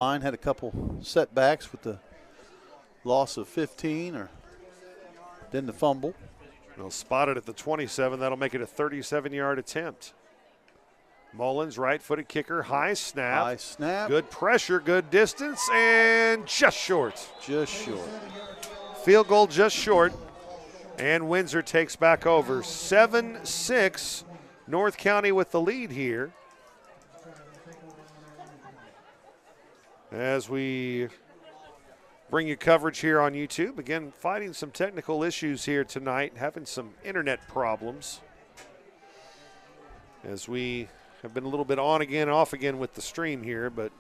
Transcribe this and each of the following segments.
Line had a couple setbacks with the loss of 15 or then the fumble. They'll spot it at the 27. That'll make it a 37-yard attempt. Mullins, right-footed kicker, high snap. High snap. Good pressure, good distance, and just short. Just short. Field goal just short, and Windsor takes back over. 7-6, North County with the lead here. As we bring you coverage here on YouTube. Again, fighting some technical issues here tonight, having some internet problems. As we have been a little bit on again, off again with the stream here, but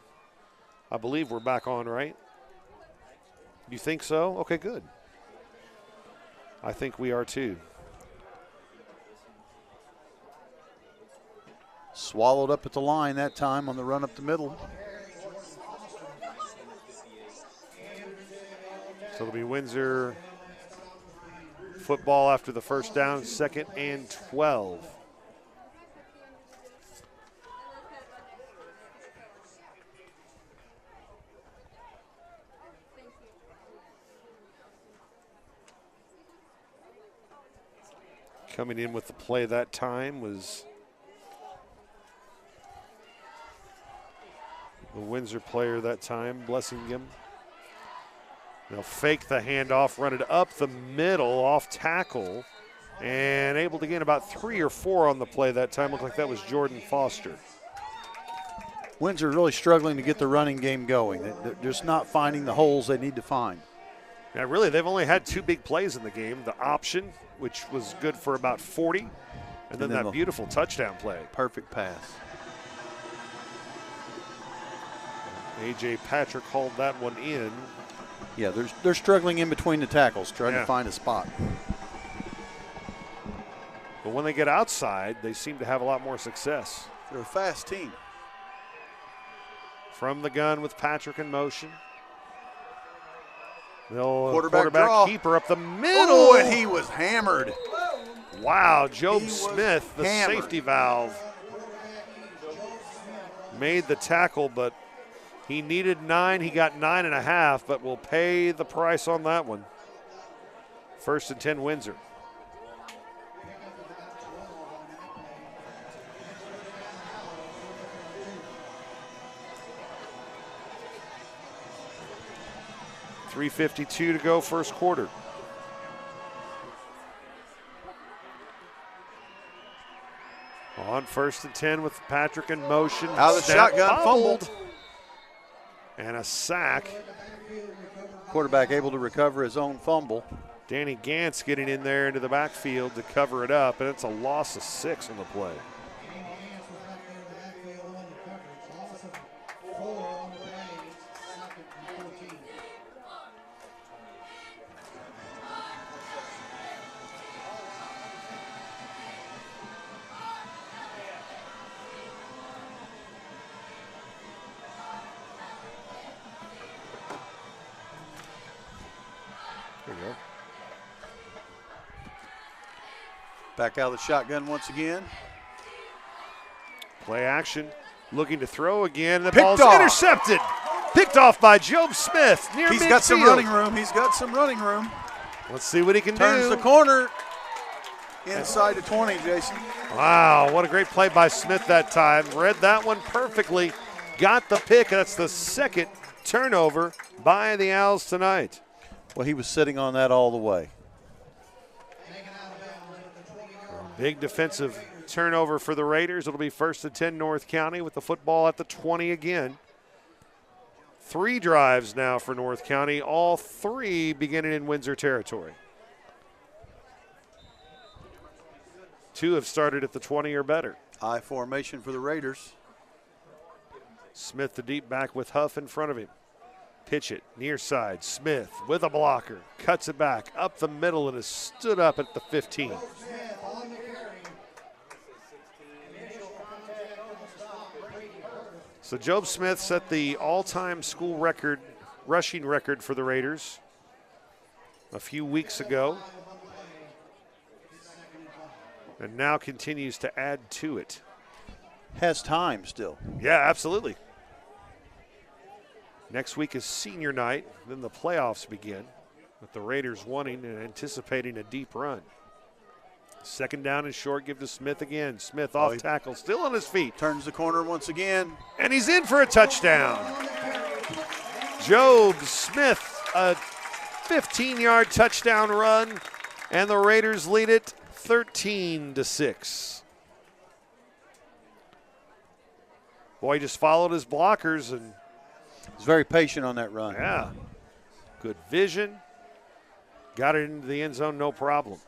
I believe we're back on, right? You think so? Okay, good. I think we are too. Swallowed up at the line that time on the run up the middle. So it'll be Windsor football after the first down, 2nd and 12. Coming in with the play that time was the Windsor player that time, Blessingham. They'll fake the handoff, run it up the middle, off tackle, and able to gain about 3 or 4 on the play that time. Looked like that was Jordan Foster. Windsor really struggling to get the running game going. They're just not finding the holes they need to find. Yeah, really, they've only had 2 big plays in the game. The option, which was good for about 40, and then that beautiful touchdown play. Perfect pass. A.J. Patrick hauled that one in. Yeah, they're struggling in between the tackles, trying to find a spot. But when they get outside, they seem to have a lot more success. They're a fast team. From the gun with Patrick in motion. They'll quarterback keeper up the middle. Oh, and he was hammered. Wow, Job Smith, the safety valve, made the tackle, but he needed 9. He got 9.5, but will pay the price on that one. 1st and 10, Windsor. .352 to go, first quarter. On 1st and 10 with Patrick in motion. Out of the shotgun, fumbled. And a sack. Quarterback able to recover his own fumble. Danny Gantz getting in there into the backfield to cover it up, and it's a loss of 6 on the play. Back out of the shotgun once again. Play action, looking to throw again. The Picked ball's off. Intercepted. Picked off by Job Smith near midfield. He's got some running room. He's got some running room. Let's see what he can Turns do. the corner inside the 20, Jason. Wow, what a great play by Smith that time. Read that one perfectly. Got the pick. That's the 2nd turnover by the Owls tonight. Well, he was sitting on that all the way. Big defensive turnover for the Raiders. It'll be 1st and 10 North County with the football at the 20 again. 3 drives now for North County, all 3 beginning in Windsor territory. 2 have started at the 20 or better. I formation for the Raiders. Smith the deep back with Huff in front of him. Pitch it, near side, Smith with a blocker. Cuts it back, up the middle, and is stood up at the 15. So Job Smith set the all-time school record, rushing record for the Raiders a few weeks ago, and now continues to add to it. Has time still. Yeah, absolutely. Next week is senior night, then the playoffs begin, with the Raiders wanting and anticipating a deep run. Second down and short, give to Smith again. Smith off tackle, still on his feet. Turns the corner once again. And he's in for a touchdown. Job Smith, a 15-yard touchdown run, and the Raiders lead it 13-6. Boy, he just followed his blockers and he's very patient on that run. yeah, good vision. Got it into the end zone, no problem.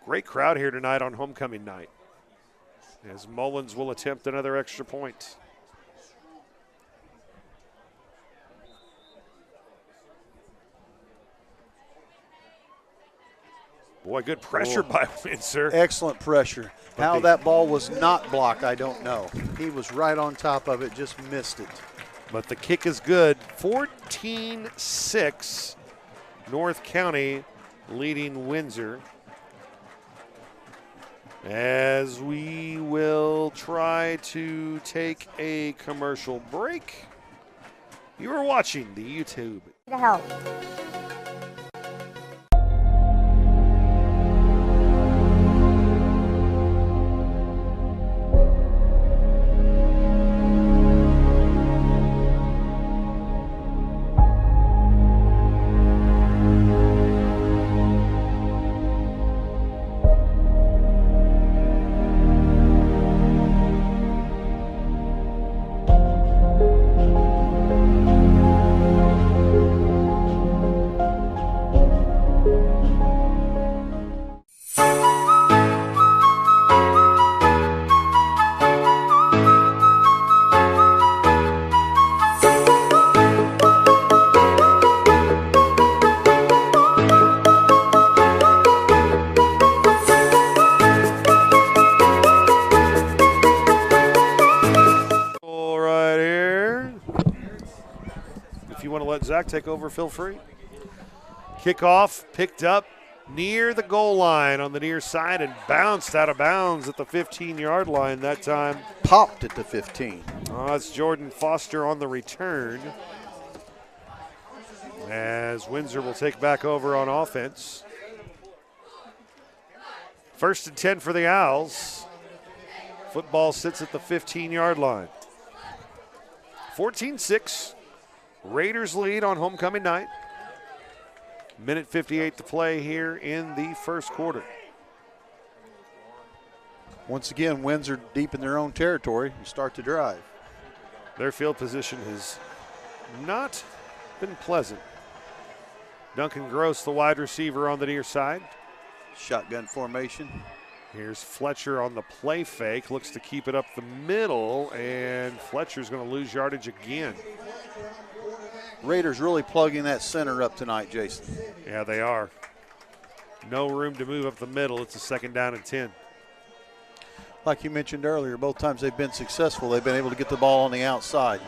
Great crowd here tonight on homecoming night, as Mullins will attempt another extra point. Boy, good pressure by Windsor. Excellent pressure. How that ball was not blocked, I don't know. He was right on top of it, just missed it. But the kick is good. 14-6, North County leading Windsor. As we will try to take a commercial break. You are watching the YouTube. To help. Zach, take over, feel free. Kickoff picked up near the goal line on the near side and bounced out of bounds at the 15-yard line that time. Popped at the 15. Oh, it's Jordan Foster on the return, as Windsor will take back over on offense. 1st and 10 for the Owls. Football sits at the 15-yard line. 14-6. Raiders lead on homecoming night. Minute 58 to play here in the first quarter. Once again, Windsor deep in their own territory and start to drive. Their field position has not been pleasant. Duncan Gross, the wide receiver, on the near side. Shotgun formation. Here's Fletcher on the play fake. Looks to keep it up the middle, and Fletcher's going to lose yardage again. Raiders really plugging that center up tonight, Jason. Yeah, they are. No room to move up the middle. It's a 2nd down and 10. Like you mentioned earlier, both times they've been successful, they've been able to get the ball on the outside.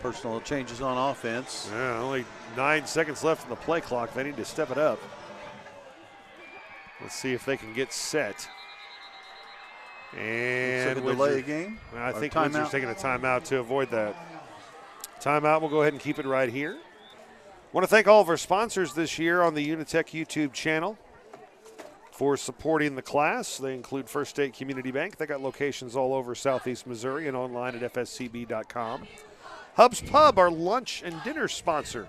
Personal changes on offense. Yeah, only 9 seconds left in the play clock. They need to step it up. Let's see if they can get set. And Windsor, delay a game? I think Windsor's taking a timeout to avoid that. Timeout, we'll go ahead and keep it right here. Want to thank all of our sponsors this year on the UniTec YouTube channel for supporting the class. They include First State Community Bank. They got locations all over Southeast Missouri and online at fscb.com. Hub's Pub, our lunch and dinner sponsor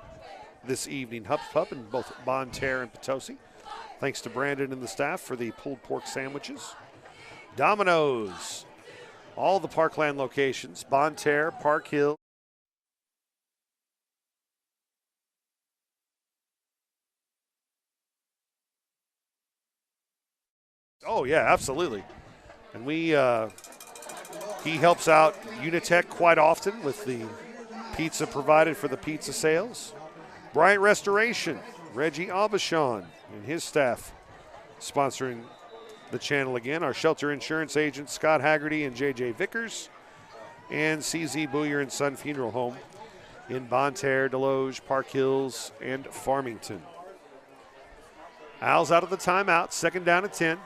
this evening. Hub's Pub in both Bonne Terre and Potosi. Thanks to Brandon and the staff for the pulled pork sandwiches. Domino's, all the Parkland locations, Bonne Terre, Park Hill. Oh, yeah, absolutely. And he helps out UniTec quite often with the pizza provided for the pizza sales. Bryant Restoration, Reggie Aubuchon and his staff sponsoring the channel again. Our shelter insurance agents, Scott Haggerty and J.J. Vickers. and CZ Booyer and Son Funeral Home in Bonne Terre, Deloge, Park Hills, and Farmington. Owls out of the timeout, 2nd down and 10.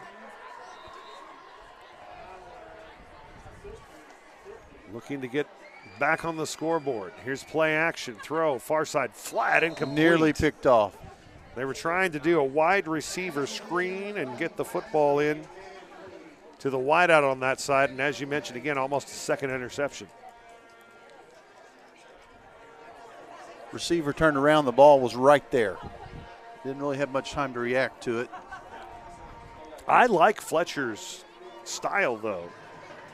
Looking to get back on the scoreboard. Here's play action, throw, far side, flat, incomplete. Nearly picked off. They were trying to do a wide receiver screen and get the football in to the wideout on that side, and as you mentioned, again, almost a 2nd interception. Receiver turned around, the ball was right there. Didn't really have much time to react to it. I like Fletcher's style, though.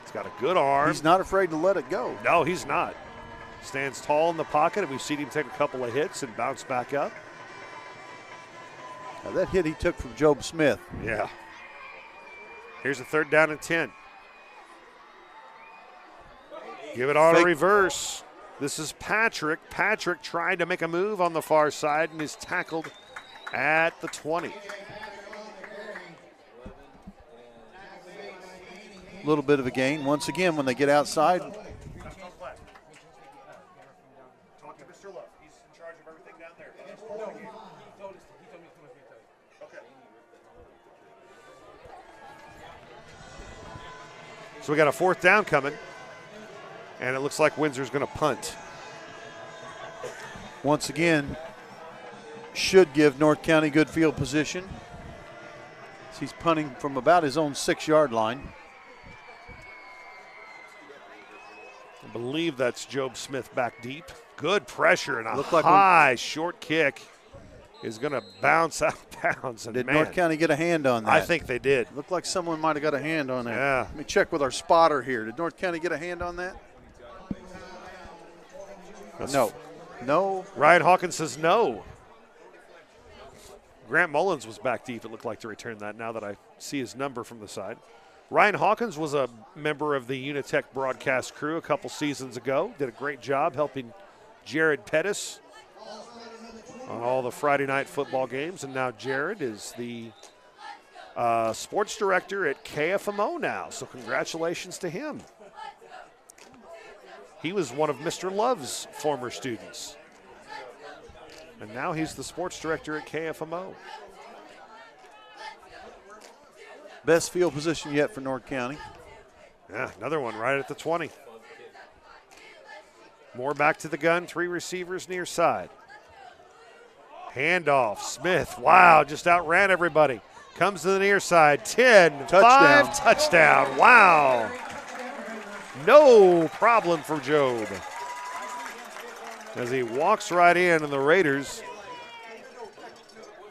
He's got a good arm. He's not afraid to let it go. No, he's not. Stands tall in the pocket, and we've seen him take a couple of hits and bounce back up. Now that hit he took from Job Smith. Yeah. Here's a 3rd down and 10. Give it on a reverse. This is Patrick. Patrick tried to make a move on the far side and is tackled at the 20. A little bit of a gain. Once again, when they get outside. Talk to Mr. Love. He's in charge of everything down there. Okay. So we got a 4th down coming, and it looks like Windsor's going to punt. Once again, should give North County good field position. He's punting from about his own 6-yard line. I believe that's Job Smith back deep. Good pressure and a Looked like high short kick is going to bounce out of bounds. And Did man, North County get a hand on that? I think they did. Looked like someone might have got a hand on that. Yeah. Let me check with our spotter here. Did North County get a hand on that? No. No. Ryan Hawkins says no. Grant Mullins was back deep, it looked like, to return that now that I see his number from the side. Ryan Hawkins was a member of the UniTec broadcast crew a couple seasons ago. Did a great job helping Jared Pettis on all the Friday night football games. And now Jared is the sports director at KFMO now. So congratulations to him. He was one of Mr. Love's former students. And now he's the sports director at KFMO. Best field position yet for North County. Yeah, another one right at the 20. More back to the gun, 3 receivers near side. Handoff, Smith, wow, just outran everybody. Comes to the near side, 10, Touchdown. 5, touchdown, wow. No problem for Job. As he walks right in, and the Raiders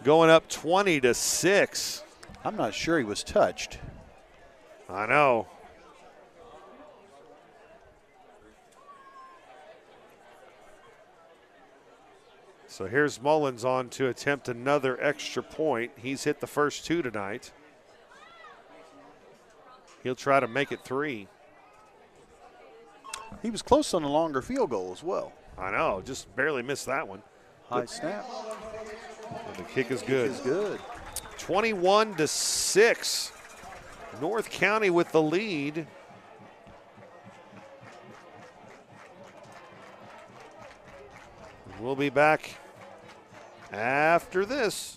going up 20-6. I'm not sure he was touched. I know. So here's Mullins on to attempt another extra point. He's hit the first 2 tonight. He'll try to make it 3. He was close on a longer field goal as well. I know, just barely missed that one. High snap. And the kick is good. Is good. 21-6. North County with the lead. We'll be back after this.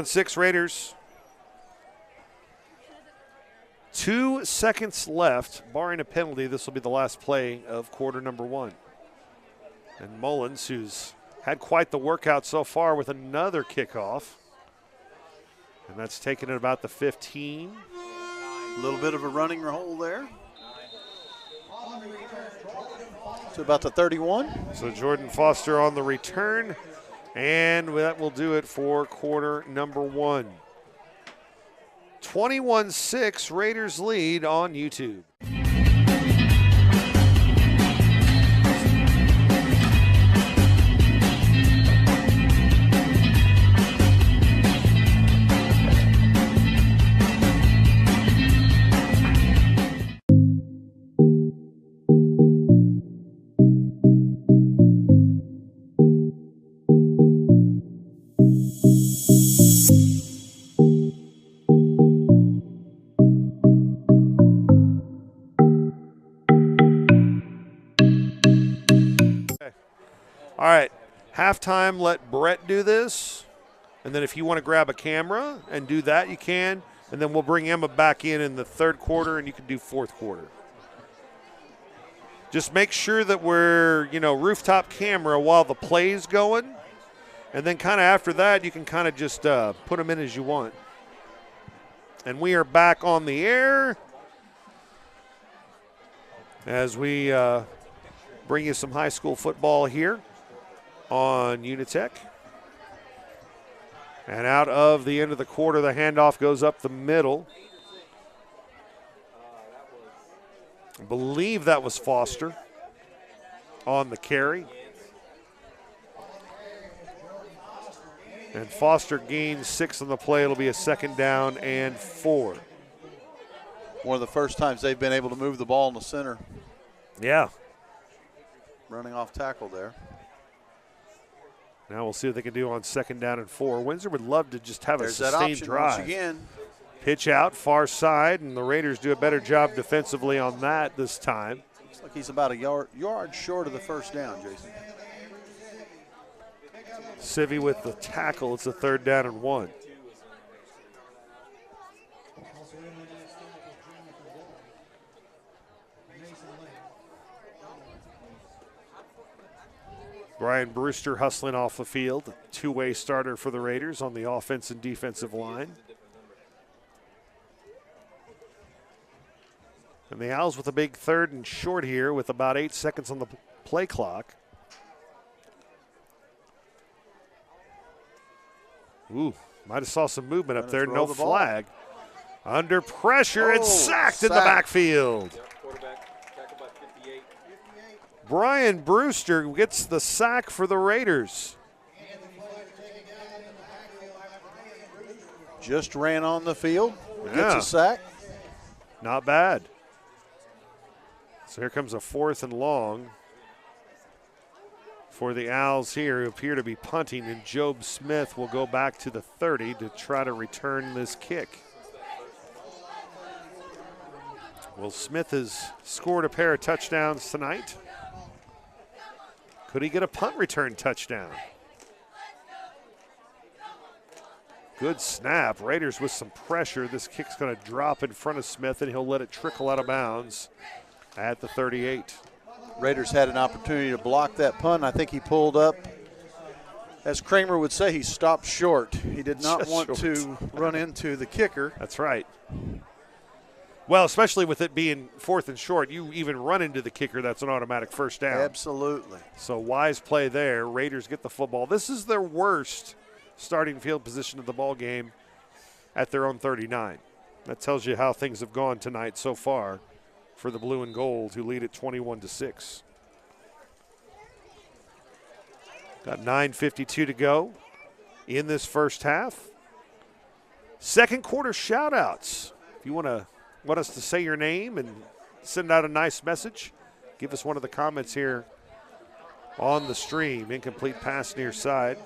Six Raiders. 2 seconds left, barring a penalty. This will be the last play of quarter number 1. And Mullins, who's had quite the workout so far with another kickoff. And that's taken at about the 15. A little bit of a running hole there. To about the 31. So Jordan Foster on the return. And that will do it for quarter number 1. 21-6, Raiders lead on YouTube. All right, halftime, let Brett do this. And then if you want to grab a camera and do that, you can. And then we'll bring Emma back in the third quarter, and you can do fourth quarter. Just make sure that we're, rooftop camera while the play's going. And then kind of after that, you can kind of just put them in as you want. And we are back on the air as we bring you some high school football here on UniTec. And out of the end of the quarter, the handoff goes up the middle. I believe that was Foster on the carry. And Foster gains 6 on the play. It'll be a 2nd down and 4. One of the first times they've been able to move the ball in the center. Yeah. Running off tackle there. Now we'll see what they can do on 2nd down and 4. Windsor would love to just have a sustained drive. Once again. Pitch out, far side, and the Raiders do a better job defensively on that this time. Looks like he's about a yard short of the first down, Jason. Civvy with the tackle. It's a 3rd down and 1. Brian Brewster hustling off the field. Two-way starter for the Raiders on the offense and defensive line. And the Owls with a big 3rd and short here with about 8 seconds on the play clock. Ooh, might have saw some movement up there. No flag. Under pressure and sacked in the backfield. Brian Brewster gets the sack for the Raiders. Just ran on the field. Gets a sack. Not bad. So here comes a 4th and long for the Owls here, who appear to be punting, and Job Smith will go back to the 30 to try to return this kick. Well, Smith has scored a pair of touchdowns tonight. Could he get a punt return touchdown? Good snap. Raiders with some pressure. This kick's going to drop in front of Smith, and he'll let it trickle out of bounds at the 38. Raiders had an opportunity to block that punt. I think he pulled up. As Kramer would say, he stopped short. He did not want to run into the kicker. That's right. Well, especially with it being 4th and short, you even run into the kicker, that's an automatic 1st down. Absolutely. So wise play there. Raiders get the football. This is their worst starting field position of the ball game at their own 39. That tells you how things have gone tonight so far for the blue and gold, who lead at 21-6. Got 9:52 to go in this first half. Second quarter shout-outs. If you want us to say your name and send out a nice message, give us one of the comments here on the stream. Incomplete pass near side.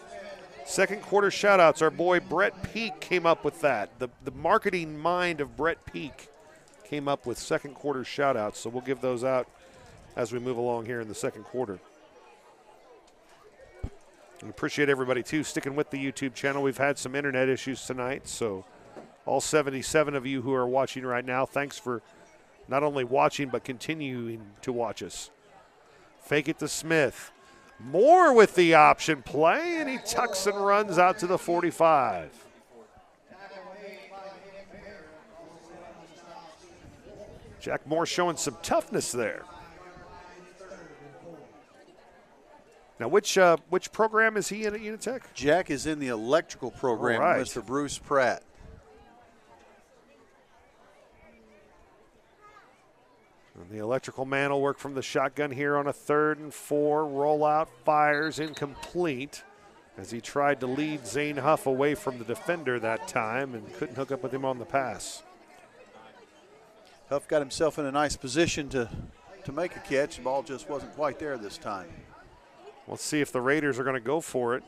Second quarter shout-outs. Our boy Brett Peak came up with that. The marketing mind of Brett Peak came up with second quarter shout-outs, so we'll give those out as we move along here in the second quarter. We appreciate everybody, too, sticking with the YouTube channel. We've had some internet issues tonight, so all 77 of you who are watching right now, thanks for not only watching but continuing to watch us. Fake it to Smith. Moore with the option play, and he tucks and runs out to the 45. Jack Moore showing some toughness there. Now, which program is he in at UniTec? Jack is in the electrical program with Mr. Bruce Pratt. And the electrical man will work from the shotgun here on a 3rd and 4. Rollout, fires, incomplete, as he tried to lead Zane Huff away from the defender that time and couldn't hook up with him on the pass. Huff got himself in a nice position to make a catch. The ball just wasn't quite there this time. Let's see if the Raiders are going to go for it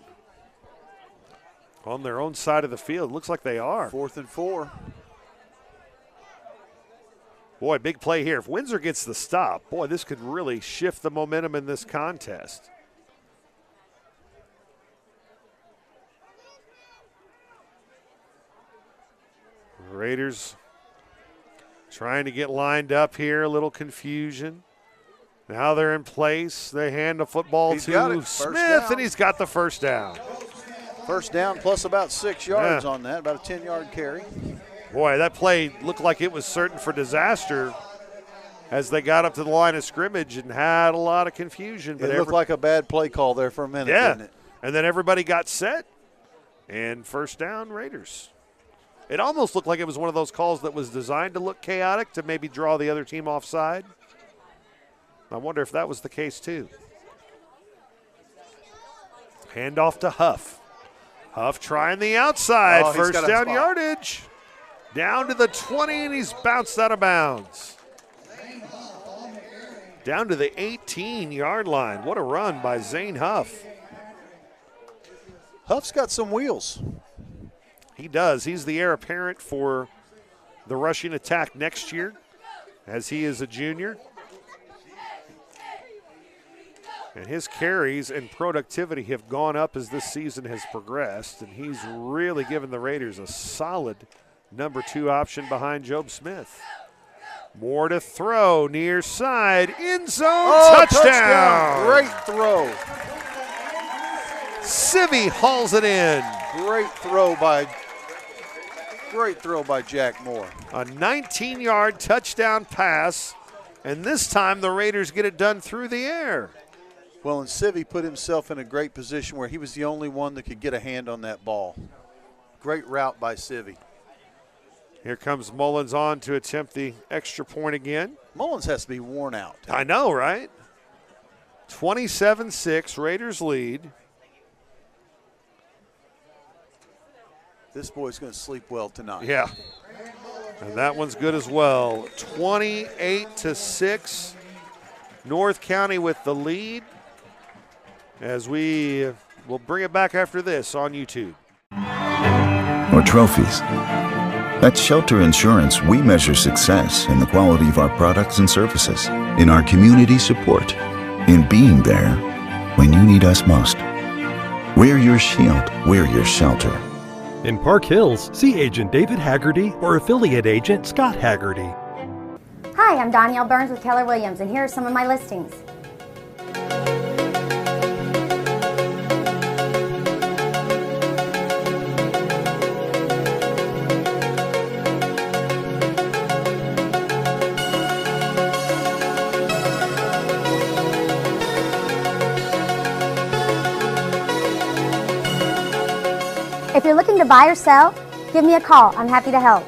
on their own side of the field. Looks like they are. 4th and 4. Boy, big play here. If Windsor gets the stop, boy, this could really shift the momentum in this contest. The Raiders trying to get lined up here, a little confusion. Now they're in place. They hand the football to Smith, and he's got the first down. First down plus about 6 yards on that, about a 10-yard carry. Boy, that play looked like it was certain for disaster as they got up to the line of scrimmage and had a lot of confusion. But it looked like a bad play call there for a minute, didn't it? And then everybody got set, and first down, Raiders. It almost looked like it was one of those calls that was designed to look chaotic to maybe draw the other team offside. I wonder if that was the case too. Handoff to Huff. Huff trying the outside. First down yardage. Down to the 20, and he's bounced out of bounds. Down to the 18-yard line. What a run by Zane Huff. Huff's got some wheels. He does. He's the heir apparent for the rushing attack next year, as he is a junior. And his carries and productivity have gone up as this season has progressed, and he's really given the Raiders a solid number 2 option behind Job Smith. More to throw, near side, end zone, touchdown. Great throw. Civi hauls it in. Great throw by Jack Moore. A 19-yard touchdown pass, and this time the Raiders get it done through the air. Well, and Civi put himself in a great position where he was the only one that could get a hand on that ball. Great route by Civi. Here comes Mullins on to attempt the extra point again. Mullins has to be worn out. I know, right? 27-6, Raiders lead. This boy's going to sleep well tonight. Yeah, and that one's good as well. 28-6, North County with the lead. As we will bring it back after this on YouTube. Or trophies. At Shelter Insurance, we measure success in the quality of our products and services, in our community support, in being there when you need us most. We're your shield, we're your shelter. In Park Hills, see Agent David Haggerty or Affiliate Agent Scott Haggerty. Hi, I'm Danielle Burns with Keller Williams, and here are some of my listings. If you're looking to buy or sell, give me a call. I'm happy to help.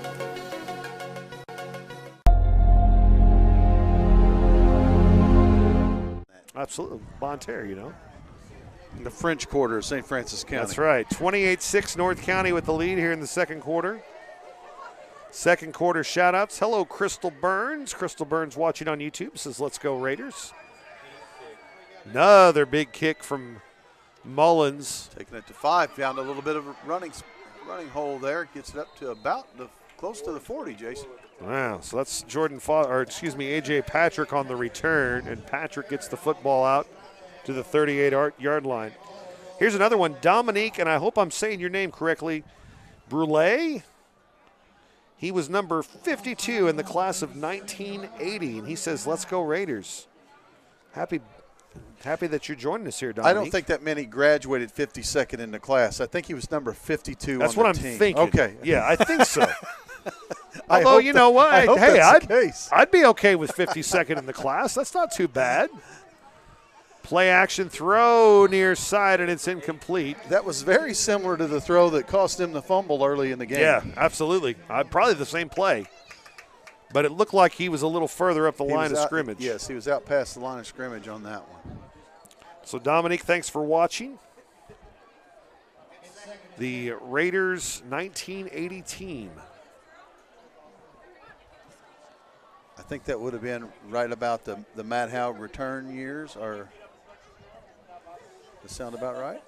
Absolutely. Bonne Terre, you know. In the French Quarter of St. Francis County. That's right. 28-6 North County with the lead here in the second quarter. Second quarter shout-outs. Hello, Crystal Burns. Crystal Burns watching on YouTube says, let's go Raiders. Another big kick from Mullins. Taking it to 5. Found a little bit of a running hole there. Gets it up to about close to the 40, Jason. Wow, so that's AJ Patrick on the return, and Patrick gets the football out to the 38-yard line. Here's another one, Dominique, and I hope I'm saying your name correctly, Brule. He was number 52 in the class of 1980, and he says, let's go Raiders. Happy Happy that you're joining us here, Dominique. I don't think that many graduated 52nd in the class. I think he was number 52 That's on the what I'm team. thinking. Okay. Yeah, I think so. I Although, hope you know what? I hope Hey, that's the case. I'd be okay with 52nd in the class. That's not too bad. Play action throw near side, and it's incomplete. That was very similar to the throw that cost him the fumble early in the game. Yeah, absolutely. Probably the same play. But it looked like he was a little further up the line of scrimmage. Yes, he was out past the line of scrimmage on that one. So, Dominique, thanks for watching. The Raiders 1980 team. I think that would have been right about the Matt Haug return years, or does that sound about right?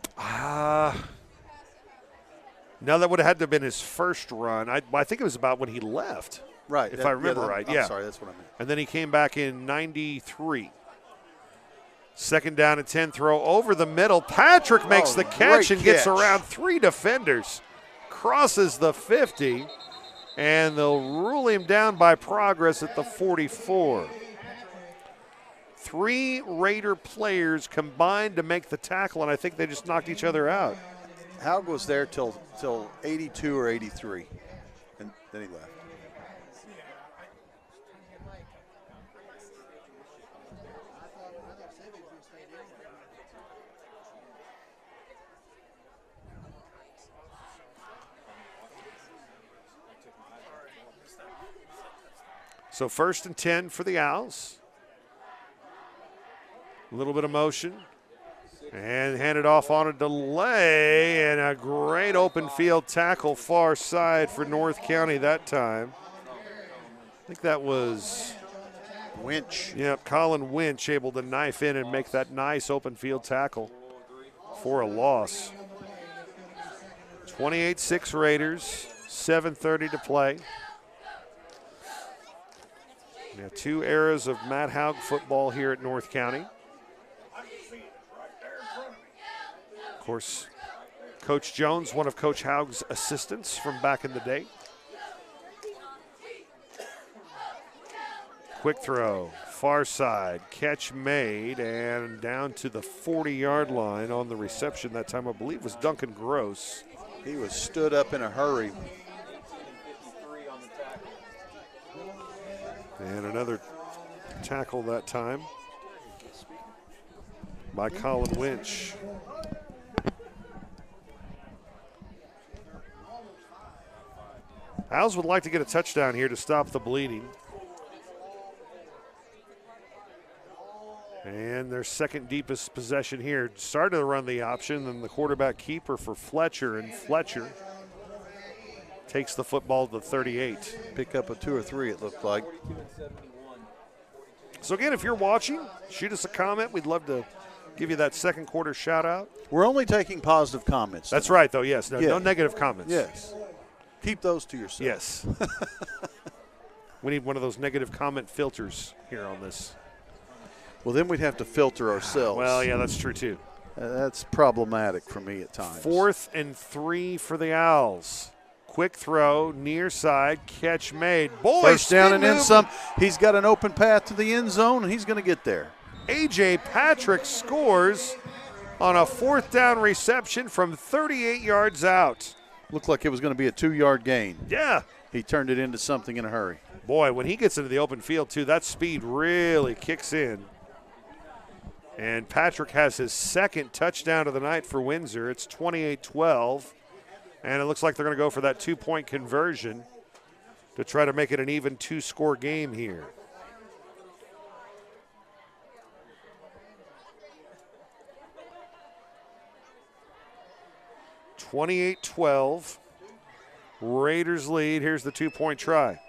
No, that would have had to have been his first run. I think it was about when he left. Right. If I remember right, yeah. I'm sorry, that's what I meant. And then he came back in 93. Second down and 10, throw over the middle. Patrick makes the catch and gets around 3 defenders. Crosses the 50, and they'll rule him down by progress at the 44. 3 Raider players combined to make the tackle, and I think they just knocked each other out. Haug was there till 82 or 83, and then he left. So 1st and 10 for the Owls. A little bit of motion. And handed off on a delay, and a great open field tackle far side for North County that time. I think that was Winch. Yep, Colin Winch able to knife in and make that nice open field tackle for a loss. 28-6 Raiders, 7:30 to play. We have 2 eras of Matt Haug football here at North County. Of course, Coach Jones, one of Coach Haug's assistants from back in the day. Quick throw, far side, catch made, and down to the 40-yard line on the reception that time, I believe, was Duncan Gross. He was stood up in a hurry. And another tackle that time by Colin Winch. Owls would like to get a touchdown here to stop the bleeding. And their second deepest possession here. Started to run the option, and the quarterback keeper for Fletcher, and Fletcher takes the football to 38. Pick up a 2 or 3, it looked like. So again, if you're watching, shoot us a comment. We'd love to give you that second quarter shout out. We're only taking positive comments. That's right, though, yes. No negative comments. Yes. Keep those to yourself. Yes. We need one of those negative comment filters here on this. Well, then we'd have to filter ourselves. Well, yeah, that's true, too. That's problematic for me at times. 4th and 3 for the Owls. Quick throw, near side, catch made. Boy, first down and then some. He's got an open path to the end zone, and he's going to get there. A.J. Patrick scores on a 4th down reception from 38 yards out. Looked like it was going to be a 2-yard gain. Yeah. He turned it into something in a hurry. Boy, when he gets into the open field, too, that speed really kicks in. And Patrick has his second touchdown of the night for Windsor. It's 28-12. And it looks like they're going to go for that 2-point conversion to try to make it an even 2-score game here. (28-12). Raiders lead. Here's the 2-point try.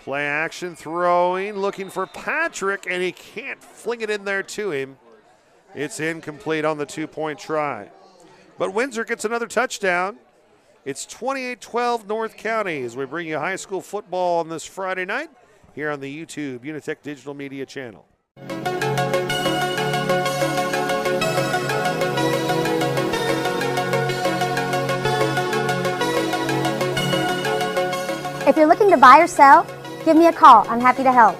Play action, throwing, looking for Patrick, and he can't fling it in there to him. It's incomplete on the 2-point try. But Windsor gets another touchdown. It's 28-12 North County as we bring you high school football on this Friday night here on the YouTube UniTec Digital Media channel. If you're looking to buy or sell, give me a call. I'm happy to help.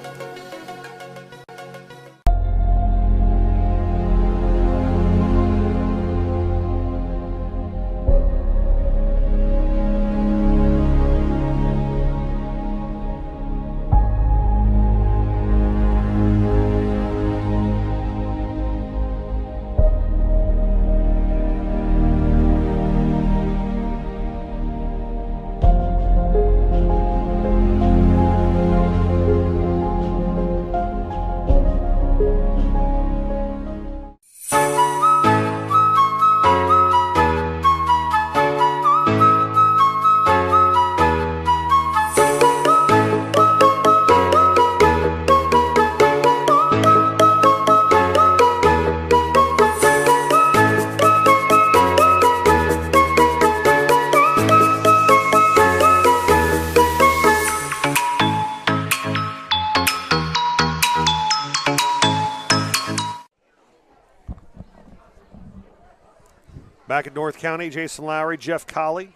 Back at North County, Jason Lowry, Jeff Colley,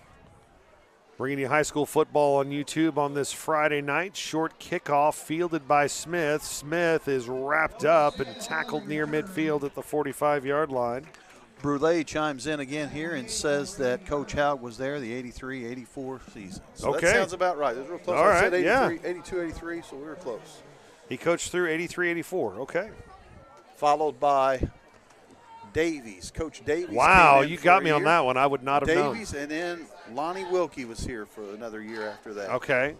bringing you high school football on YouTube on this Friday night. Short kickoff fielded by Smith. Smith is wrapped up and tackled near midfield at the 45-yard line. Brule chimes in again here and says that Coach Haug was there the 83-84 season. So okay. That sounds about right. It was real close. All I right, said 83, yeah. 82-83, so we were close. He coached through 83-84. Okay. Followed by Davies, Coach Davies. Wow, you got me on that one. I would not have known. Davies, and then Lonnie Wilkie was here for another year after that. Okay.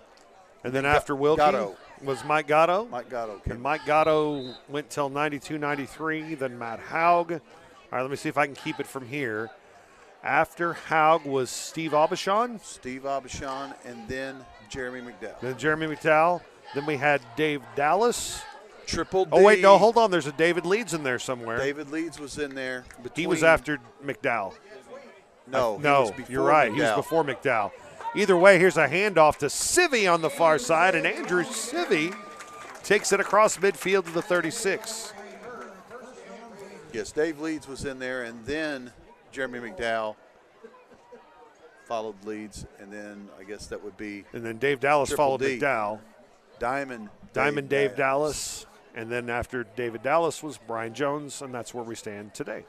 And then after Wilkie was Mike Gatto. Mike Gatto. And Mike Gatto went till 92-93, then Matt Haug. All right, let me see if I can keep it from here. After Haug was Steve Aubuchon. Steve Aubuchon, and then Jeremy McDowell. Then Jeremy McDowell. Then we had Dave Dallas. Triple D. Oh, wait, no, hold on. There's a David Leeds in there somewhere. David Leeds was in there. He was after McDowell. No, you're right. McDowell. He was before McDowell. Either way, here's a handoff to Civy on the far side, and Andrew Civy takes it across midfield to the 36. Yes, Dave Leeds was in there, and then Jeremy McDowell followed Leeds, and then I guess that would be. And then Dave Dallas followed D. McDowell. Diamond Dave Dallas. And then after David Dallas was Brian Jones, and that's where we stand today.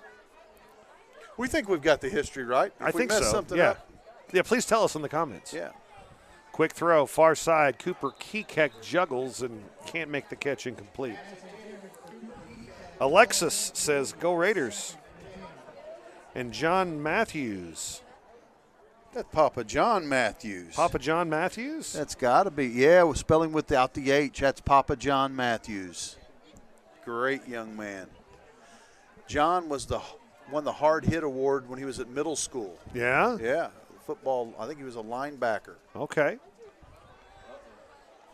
We think we've got the history right. I think so. Yeah. Yeah, please tell us in the comments. Yeah. Quick throw, far side. Cooper Kekek juggles and can't make the catch incomplete. Alexis says, go Raiders. And John Matthews. That's Papa John Matthews. Papa John Matthews? That's got to be. Yeah, with spelling without the H. That's Papa John Matthews. Great young man. John was won the hard hit award when he was at middle school. Yeah? Yeah. Football, I think he was a linebacker. Okay.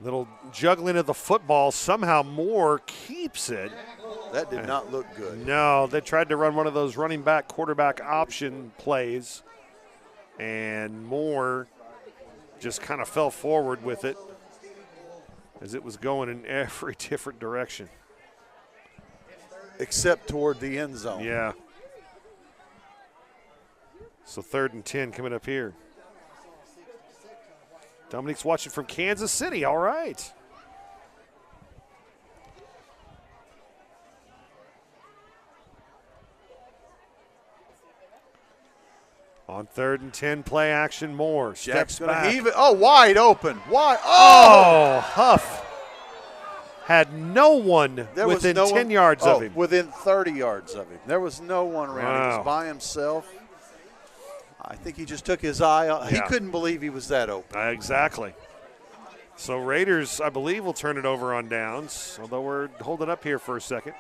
Little juggling of the football. Somehow Moore keeps it. That did not look good. No, they tried to run one of those running back, quarterback option plays. And Moore just kind of fell forward with it as it was going in every different direction. Except toward the end zone. Yeah. So 3rd and 10 coming up here. Dominique's watching from Kansas City. All right. On 3rd and 10, play action. Moore steps back. Heave it. Oh, wide open. Wide. Oh, Huff had no one within 10 yards of him. Within 30 yards of him. There was no one around. Wow. He was by himself. I think he just took his eye off. He couldn't believe he was that open. Exactly. So Raiders, I believe, will turn it over on downs, although we're holding up here for a second.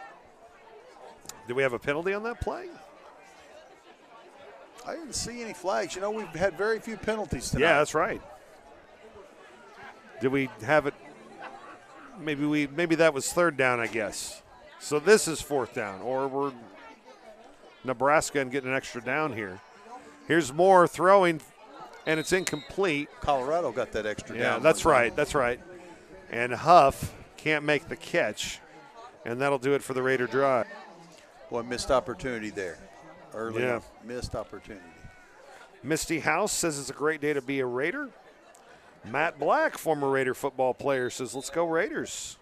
Do we have a penalty on that play? I didn't see any flags. You know, we've had very few penalties tonight. Yeah, that's right. Did we have it? Maybe that was 3rd down, I guess. So this is 4th down, or we're Nebraska and getting an extra down here. Here's Moore throwing, and it's incomplete. Colorado got that extra down. Yeah, that's right. That's right. And Huff can't make the catch, and that'll do it for the Raider drive. Boy, missed opportunity there. Early missed opportunity. Misty House says it's a great day to be a Raider. Matt Black, former Raider football player, says, let's go Raiders.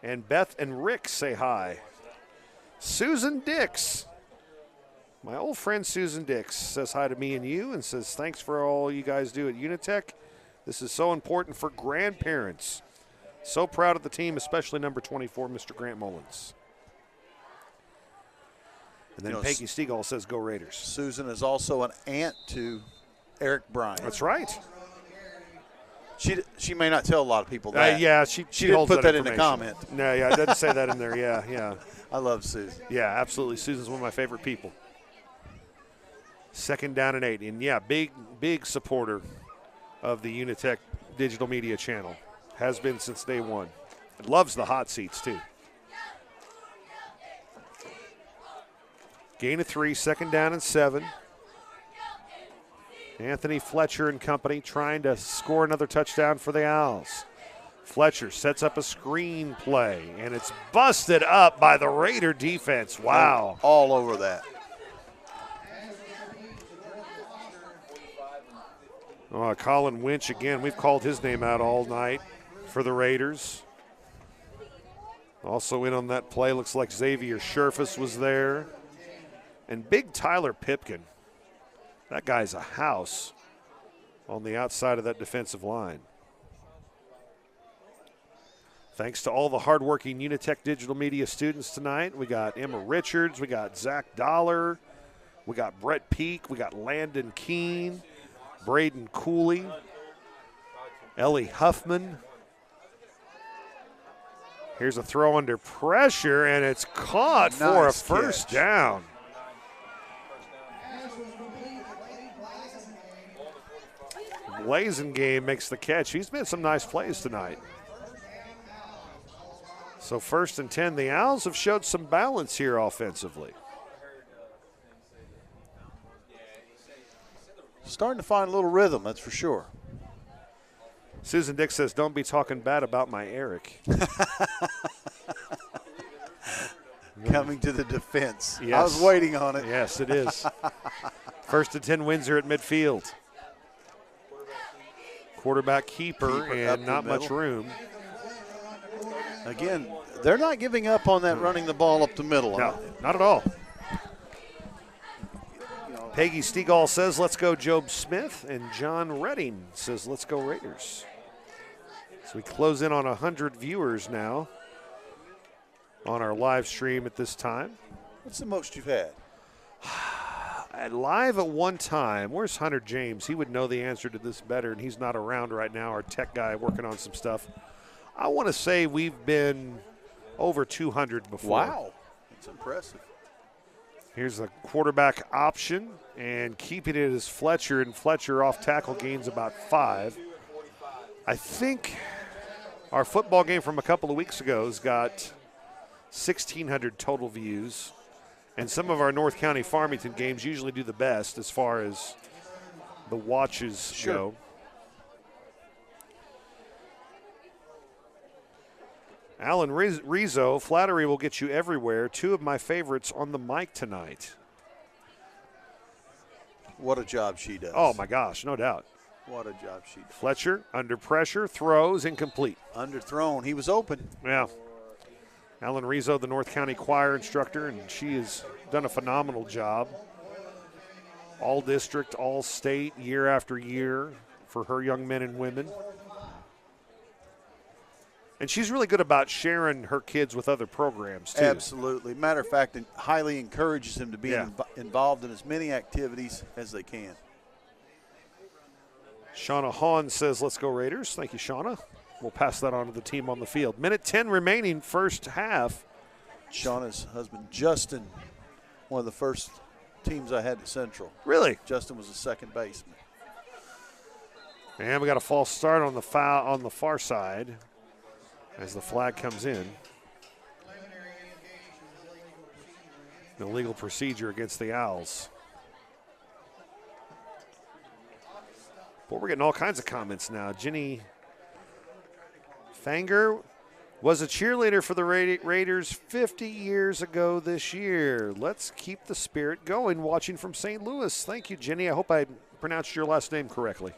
And Beth and Rick say hi. Susan Dix, my old friend Susan Dix, says hi to me and you and says thanks for all you guys do at UniTec. This is so important for grandparents. So proud of the team, especially number 24, Mr. Grant Mullins. And then Peggy Stegall says go Raiders. Susan is also an aunt to Eric Bryant. That's right. She may not tell a lot of people that. Yeah, she didn't put that in the comment. No, yeah, it doesn't say that in there. Yeah. I love Susan. Yeah, absolutely. Susan's one of my favorite people. 2nd down and 8. And, yeah, big supporter of the UniTec digital media channel. Has been since day one. And loves the hot seats, too. Gain of 3, 2nd down and 7. Anthony Fletcher and company trying to score another touchdown for the Owls. Fletcher sets up a screen play, and it's busted up by the Raider defense. Wow. All over that. Colin Winch again. We've called his name out all night for the Raiders. Also in on that play, looks like Xavier Scherfus was there. And big Tyler Pipkin. That guy's a house on the outside of that defensive line. Thanks to all the hardworking UniTec digital media students tonight. We got Emma Richards, we got Zach Dollar, we got Brett Peak, we got Landon Keene, Braden Cooley, Ellie Huffman. Here's a throw under pressure, and it's caught for a first down. Blazengame makes the catch. He's made some nice plays tonight. So 1st and 10. The Owls have showed some balance here offensively. Starting to find a little rhythm, that's for sure. Susan Dix says, don't be talking bad about my Eric. Coming to the defense. Yes. I was waiting on it. Yes, it is. 1st and 10, Windsor at midfield. Quarterback keeper and not much room. Again, they're not giving up on that running the ball up the middle. No, not at all. Peggy Stegall says, let's go Job Smith. And John Redding says, let's go Raiders. So we close in on 100 viewers now on our live stream at this time. What's the most you've had? Live at one time, where's Hunter James? He would know the answer to this better, and he's not around right now, our tech guy working on some stuff. I want to say we've been over 200 before. Wow, that's impressive. Here's the quarterback option, and keeping it is Fletcher, and Fletcher off tackle gains about 5. I think our football game from a couple of weeks ago has got 1,600 total views. And some of our North County Farmington games usually do the best as far as the watches go. Alan Rizzo, flattery will get you everywhere. 2 of my favorites on the mic tonight. What a job she does. Oh, my gosh, no doubt. What a job she does. Fletcher, under pressure, throws, incomplete. Underthrown. He was open. Yeah. Alan Rizzo, the North County choir instructor, and she has done a phenomenal job. All district, all state, year after year for her young men and women. And she's really good about sharing her kids with other programs, too. Absolutely. Matter of fact, it highly encourages them to be involved in as many activities as they can. Shauna Hahn says, let's go Raiders. Thank you, Shauna. We'll pass that on to the team on the field. Minute 10 remaining, first half. Shauna's husband, Justin, one of the first teams I had at Central. Really? Justin was the second baseman. And we got a false start on the foul on the far side as the flag comes in. An illegal procedure against the Owls. But we're getting all kinds of comments now. Jenny Fanger was a cheerleader for the Raiders 50 years ago this year. Let's keep the spirit going. Watching from St. Louis. Thank you, Jenny. I hope I pronounced your last name correctly.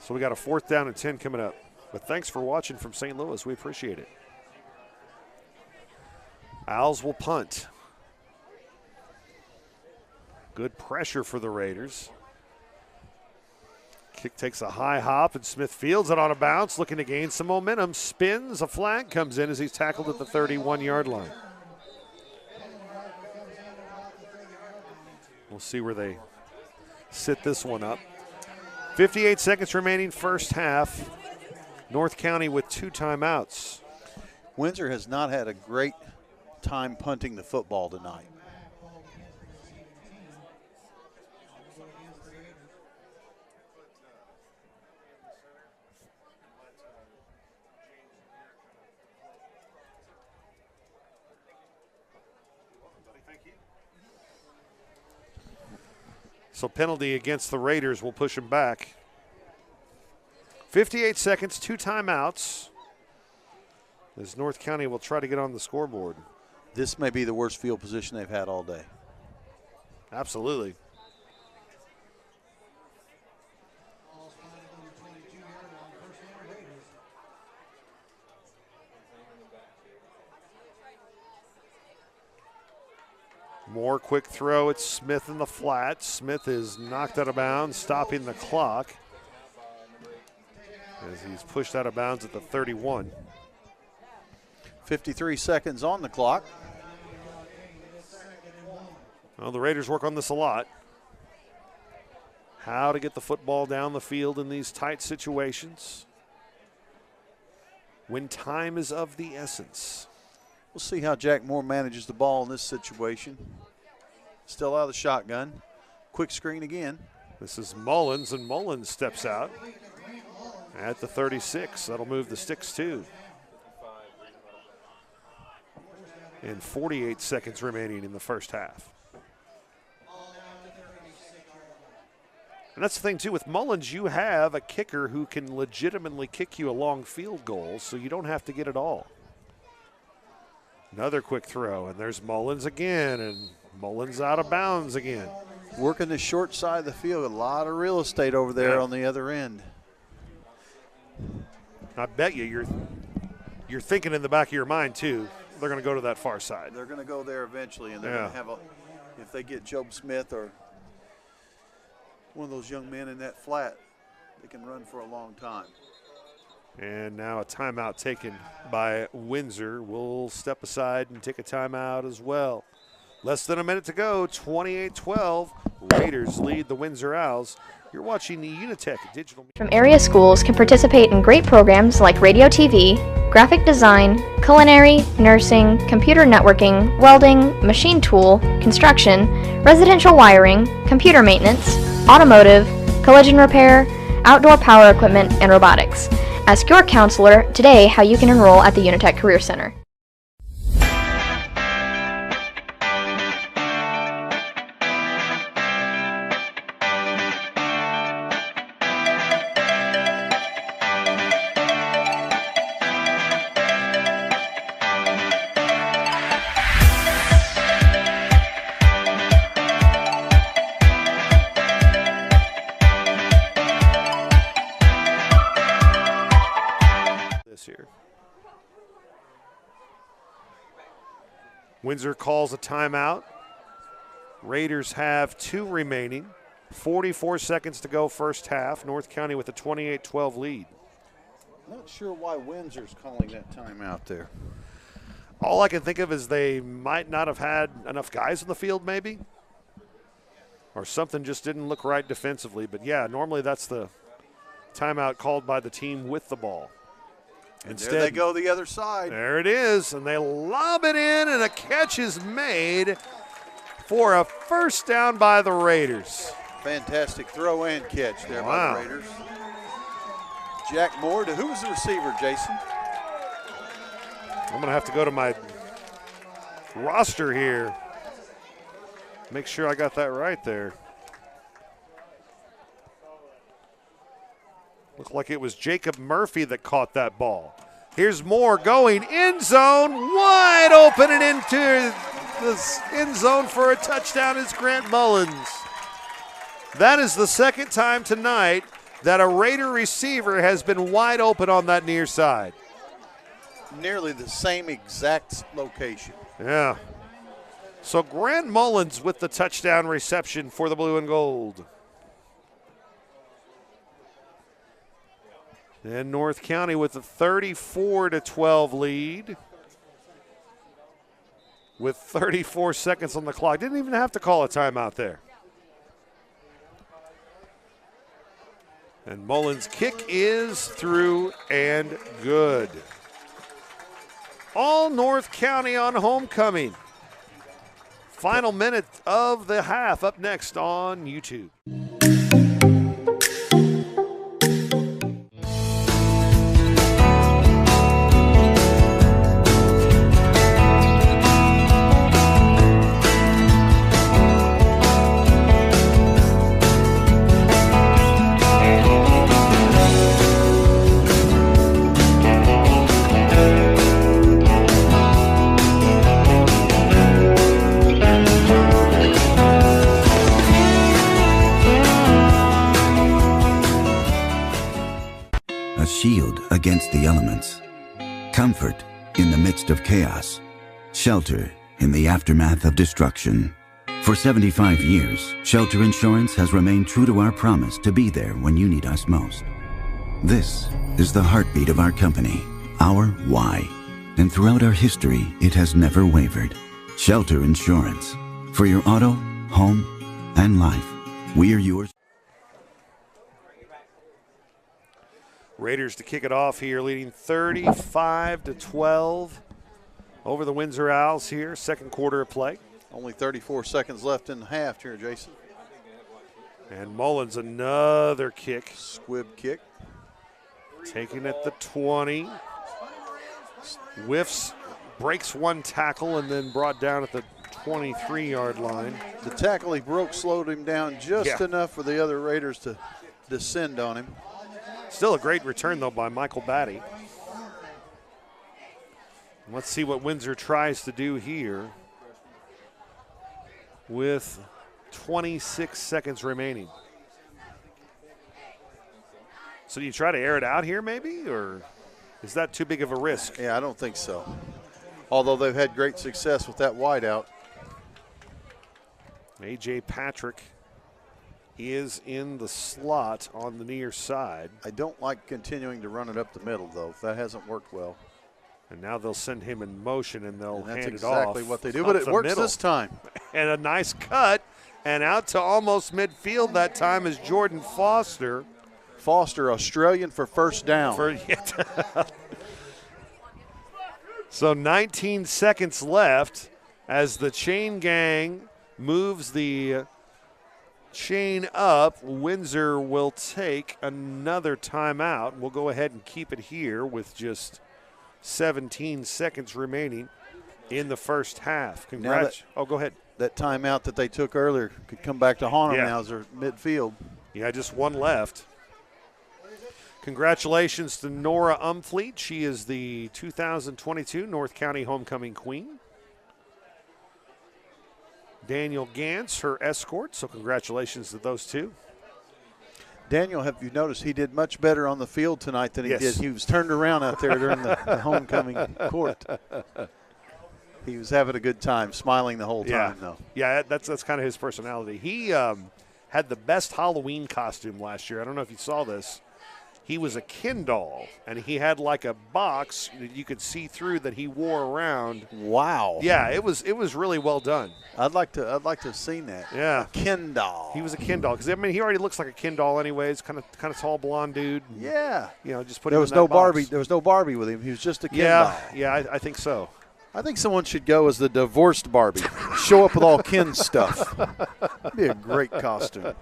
So we got a 4th down and 10 coming up. But thanks for watching from St. Louis. We appreciate it. Owls will punt. Good pressure for the Raiders. Kick takes a high hop, and Smith fields it on a bounce, looking to gain some momentum. Spins, a flag comes in as he's tackled at the 31-yard line. We'll see where they sit this one up. 58 seconds remaining, first half. North County with 2 timeouts. Windsor has not had a great time punting the football tonight. So penalty against the Raiders will push him back. 58 seconds, 2 timeouts. As North County will try to get on the scoreboard. This may be the worst field position they've had all day. Absolutely. More quick throw. It's Smith in the flat. Smith is knocked out of bounds, stopping the clock as he's pushed out of bounds at the 31. 53 seconds on the clock. Well, the Raiders work on this a lot. How to get the football down the field in these tight situations when time is of the essence. We'll see how Jack Moore manages the ball in this situation. Still out of the shotgun. Quick screen again. This is Mullins, and Mullins steps out at the 36. That'll move the sticks too. And 48 seconds remaining in the first half. And that's the thing too, with Mullins, you have a kicker who can legitimately kick you a long field goal, so you don't have to get it all. Another quick throw, and there's Mullins again, and Mullins out of bounds again. Working the short side of the field, a lot of real estate over there on the other end. I bet you you're thinking in the back of your mind too, they're going to go to that far side. They're going to go there eventually, and they're going to have if they get Job Smith or one of those young men in that flat, they can run for a long time. And now a timeout taken by Windsor. We'll step aside and take a timeout as well. Less than a minute to go, 28-12. Raiders lead the Windsor Owls. You're watching the UniTec Digital. From area schools can participate in great programs like radio TV, graphic design, culinary, nursing, computer networking, welding, machine tool, construction, residential wiring, computer maintenance, automotive, collision repair, outdoor power equipment, and robotics. Ask your counselor today how you can enroll at the UniTec Career Center. Windsor calls a timeout. Raiders have 2 remaining. 44 seconds to go first half. North County with a 28-12 lead. Not sure why Windsor's calling that timeout there. All I can think of is they might not have had enough guys in the field maybe. Or something just didn't look right defensively. But, yeah, normally that's the timeout called by the team with the ball. Instead, there they go the other side. There it is, and they lob it in, and a catch is made for a first down by the Raiders. Fantastic throw and catch there by the Raiders. Jack Moore, who was the receiver, Jason? I'm going to have to go to my roster here. Make sure I got that right there. Looked like it was Jacob Murphy that caught that ball. Here's Moore going end zone, wide open and into the end zone for a touchdown is Grant Mullins. That is the second time tonight that a Raider receiver has been wide open on that near side. Nearly the same exact location. Yeah. So Grant Mullins with the touchdown reception for the blue and gold. And North County with a 34-12 lead with 34 seconds on the clock. Didn't even have to call a timeout there. And Mullins' kick is through and good. All North County on homecoming. Final minute of the half up next on YouTube. Shield against the elements, comfort in the midst of chaos, shelter in the aftermath of destruction. For 75 years, Shelter Insurance has remained true to our promise to be there when you need us most. This is the heartbeat of our company, our why, and throughout our history, it has never wavered. Shelter Insurance. For your auto, home, and life, we are yours. Raiders to kick it off here, leading 35-12 over the Windsor Owls here, second quarter of play. Only 34 seconds left in the half here, Jason. And Mullins another kick. Squib kick. Taking it the 20. Whiffs, breaks one tackle, and then brought down at the 23-yard line. The tackle he broke slowed him down just enough for the other Raiders to descend on him. Still a great return, though, by Michael Batty. Let's see what Windsor tries to do here with 26 seconds remaining. So do you try to air it out here maybe, or is that too big of a risk? Yeah, I don't think so. Although they've had great success with that wideout. A.J. Patrick is in the slot on the near side. I don't like continuing to run it up the middle, though. That hasn't worked well. And now they'll send him in motion, and they'll hand it off. That's exactly what they do, but it works this time. And a nice cut, and out to almost midfield that time is Jordan Foster. Foster, Australian for first down. So 19 seconds left as the chain gang moves the chain up. Windsor will take another timeout. We'll go ahead and keep it here with just 17 seconds remaining in the first half. Congrats. Oh, go ahead. That timeout that they took earlier could come back to haunt them now as they're midfield. Yeah, just one left. Congratulations to Nora Umfleet. She is the 2022 North County Homecoming Queen. Daniel Gantz, her escort, so congratulations to those two. Daniel, have you noticed he did much better on the field tonight than he did? He was turned around out there during the homecoming court. He was having a good time, smiling the whole time, though. Yeah, that's kind of his personality. He had the best Halloween costume last year. I don't know if you saw this. He was a Ken doll, and he had like a box that you could see through that he wore around. Wow. Yeah, it was really well done. I'd like to have seen that. Yeah. A Ken doll. He was a Ken doll because I mean he already looks like a Ken doll anyways. Kind of tall blonde dude. Yeah. You know, just put there him was in no that box. Barbie. There was no Barbie with him. He was just a Ken doll. Yeah, I think so. I think someone should go as the divorced Barbie. Show up with all Ken stuff. That'd be a great costume.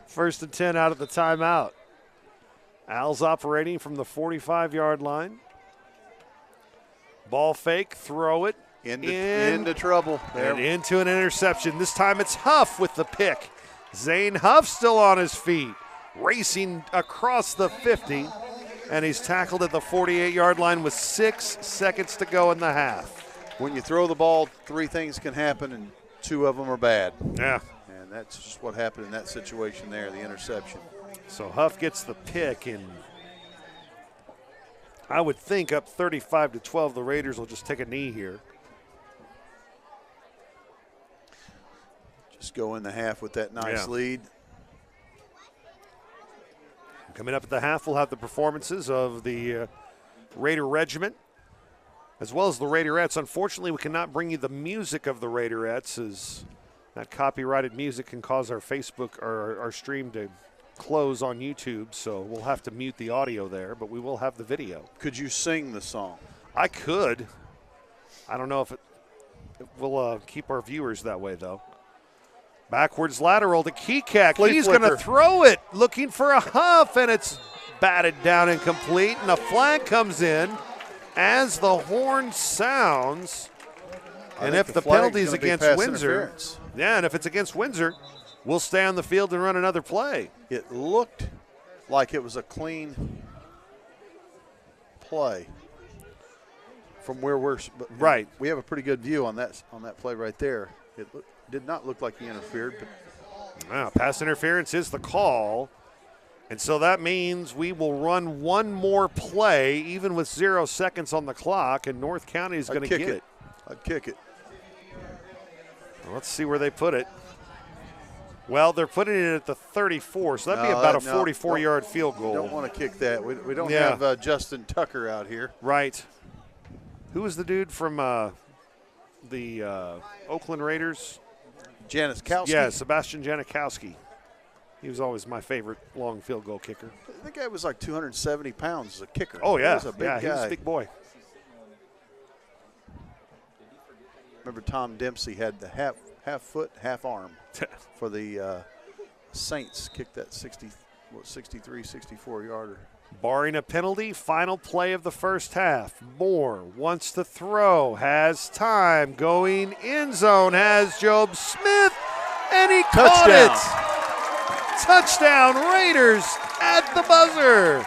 First and 10 out of the timeout. Al's operating from the 45-yard line. Ball fake, throw it. Into trouble. And into an interception. This time it's Huff with the pick. Zane Huff still on his feet, racing across the 50, and he's tackled at the 48-yard line with 6 seconds to go in the half. When you throw the ball, 3 things can happen, and 2 of them are bad. Yeah. And And that's just what happened in that situation there, the interception. So Huff gets the pick, and I would think up 35-12, the Raiders will just take a knee here. Just go in the half with that nice lead. Coming up at the half, we'll have the performances of the Raider Regiment as well as the Raiderettes. Unfortunately, we cannot bring you the music of the Raiderettes, as that copyrighted music can cause our Facebook or our stream to close on YouTube, so we'll have to mute the audio there, but we will have the video. Could you sing the song? I could. I don't know if it will keep our viewers that way, though. Backwards lateral to Kekak. He's going to throw it, looking for a Huff, and it's batted down incomplete, and a flag comes in as the horn sounds. And if the penalty's against Windsor, and if it's against Windsor, we'll stay on the field and run another play. It looked like it was a clean play from where we're right. We have a pretty good view on that play right there. It did not look like he interfered, but pass interference is the call. And so that means we will run one more play, even with 0 seconds on the clock, and North County is going to get it. I'd kick it. Well, let's see where they put it. Well, they're putting it at the 34, so that'd be about a 44-yard field goal. We don't want to kick that. We don't have Justin Tucker out here. Right. Who was the dude from the Oakland Raiders? Janikowski. Yeah, Sebastian Janikowski. He was always my favorite long field goal kicker. That guy was like 270 pounds as a kicker. Oh, yeah. He was a big guy. He was a big boy. Remember Tom Dempsey had the half foot, half arm for the Saints. Kicked that 63, 64-yarder. Barring a penalty, final play of the first half. Moore wants to throw, has time, going end zone, has Job Smith, and he caught it. Touchdown, Raiders at the buzzer.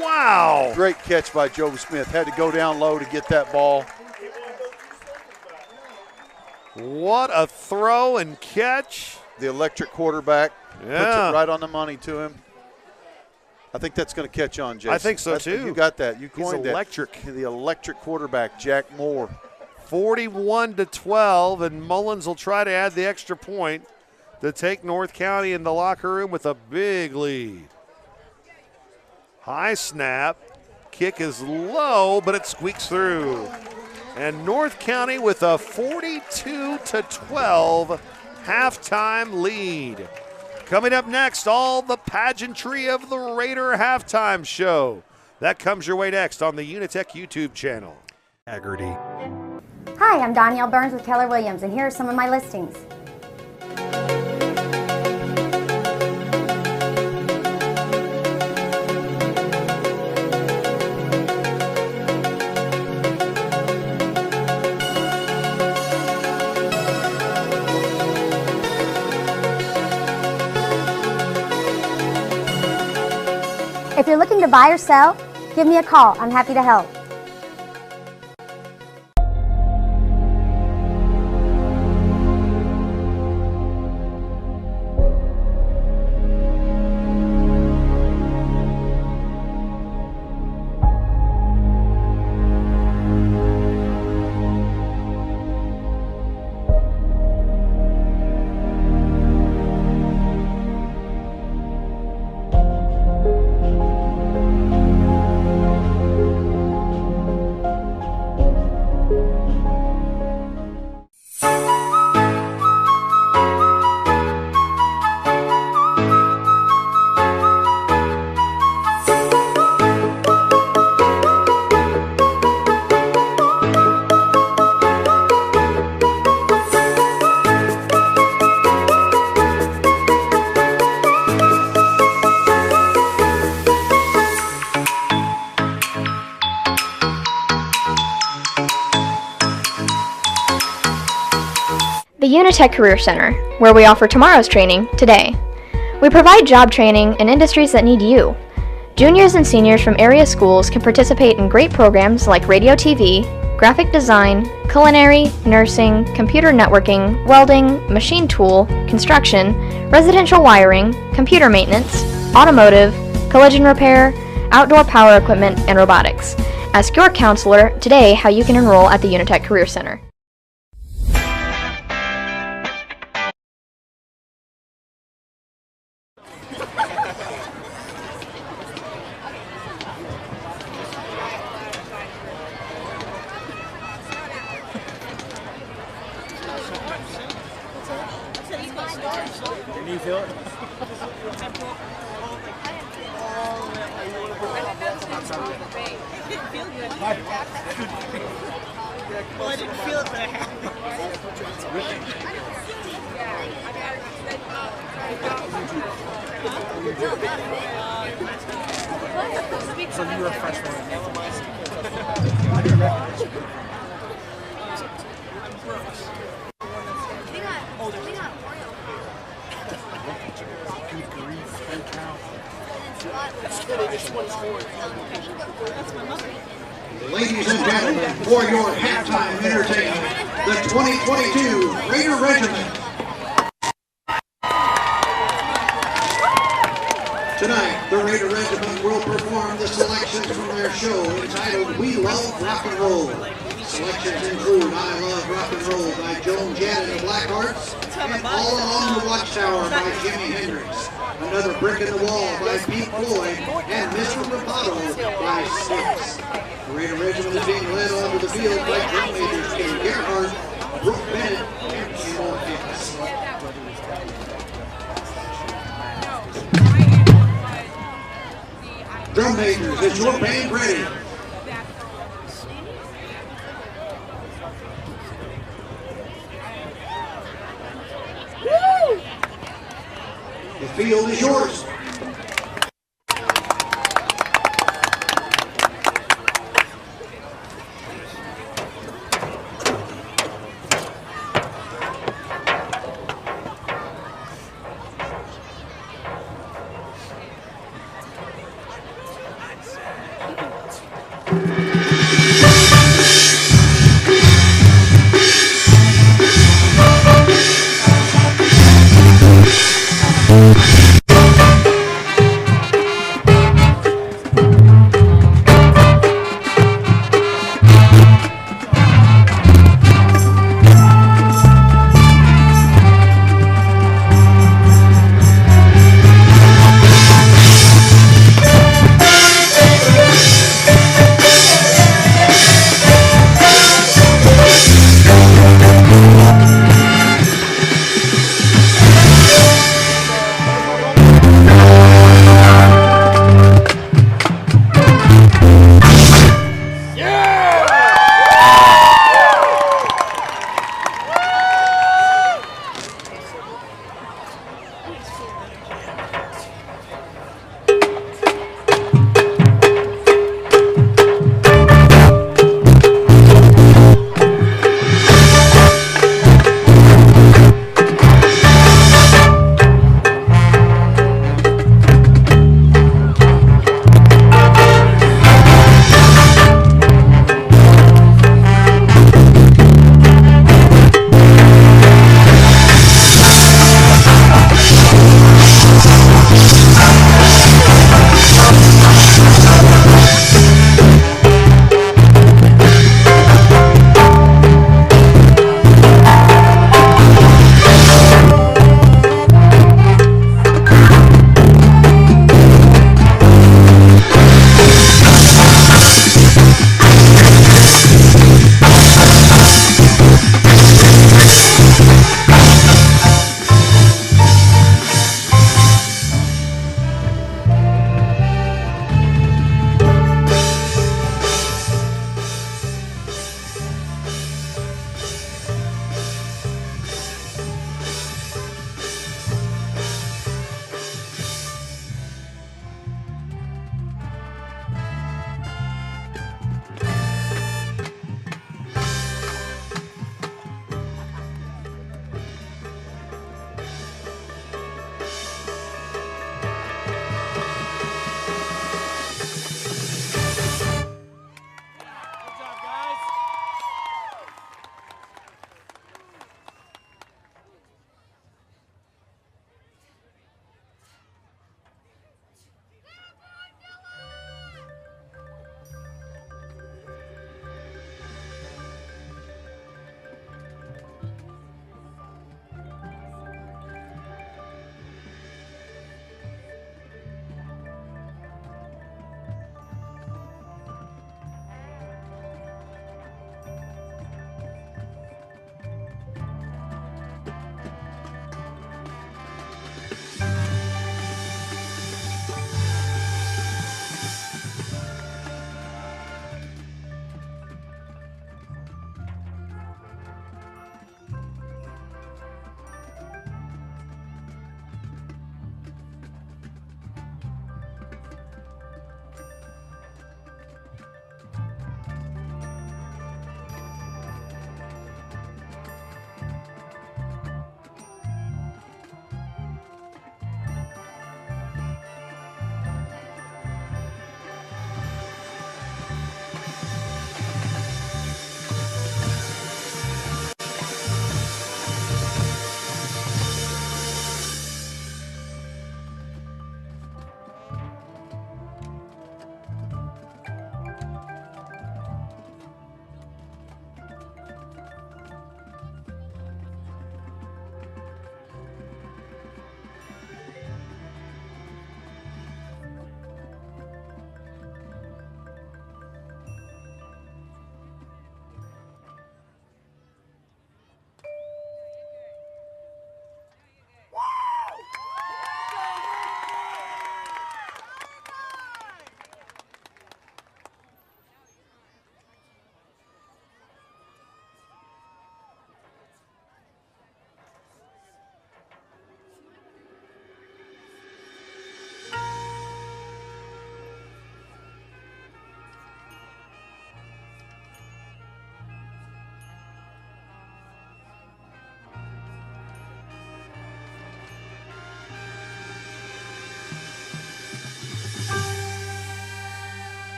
Wow. Great catch by Job Smith. Had to go down low to get that ball. What a throw and catch. The electric quarterback puts it right on the money to him. I think that's going to catch on, Jason. I think so, too. You got that. You coined He's electric. The electric quarterback, Jack Moore. 41-12, and Mullins will try to add the extra point to take North County in the locker room with a big lead. High snap. Kick is low, but it squeaks through. And North County with a 42-12 halftime lead. Coming up next, all the pageantry of the Raider halftime show. That comes your way next on the UniTec YouTube channel. Haggerty. Hi, I'm Danielle Burns with Keller Williams, and here are some of my listings. If you're looking to buy or sell, give me a call. I'm happy to help. The UniTec Career Center, where we offer tomorrow's training today. We provide job training in industries that need you. Juniors and seniors from area schools can participate in great programs like radio, TV, graphic design, culinary, nursing, computer networking, welding, machine tool, construction, residential wiring, computer maintenance, automotive, collision repair, outdoor power equipment, and robotics. Ask your counselor today how you can enroll at the UniTec Career Center. Can you feel it? Well, I didn't feel it, but I had So you were a freshman. Ladies and gentlemen, for your halftime entertainment, the 2022 Raider Regiment. Tonight, the Raider Regiment will perform the selections from their show entitled We Love Rock and Roll. Selections include I Love Rock and Roll by Joan Jett and the Blackhearts, and All Along the Watchtower by Jimi Hendrix, Another Brick in the Wall by Pink Floyd, and Mr. Roboto by Styx. The Raider Regiment is being led onto the field by drum majors Ken Gerhardt, Brooke Bennett, and Kimball Hicks. Drum majors, is your band ready? Woo! The field is yours.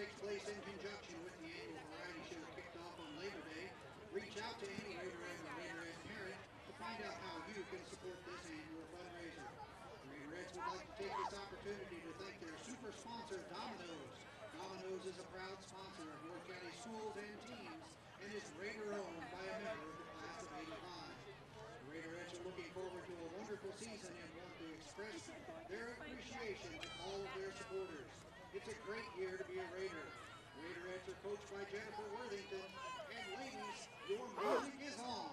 takes place in conjunction with the annual variety show kicked off on Labor Day. Reach out to any Raiderette or Raiderette parent to find out how you can support this annual fundraiser. The Raiderettes would like to take this opportunity to thank their super sponsor, Domino's. Domino's is a proud sponsor of North County schools and teams and is Raider-owned by a member of the class of '85. The Raiderettes are looking forward to a wonderful season and want to express their appreciation to all of their supporters. It's a great year to be a Raider. The Raiderettes are coached by Jennifer Worthington. And ladies, your music is on.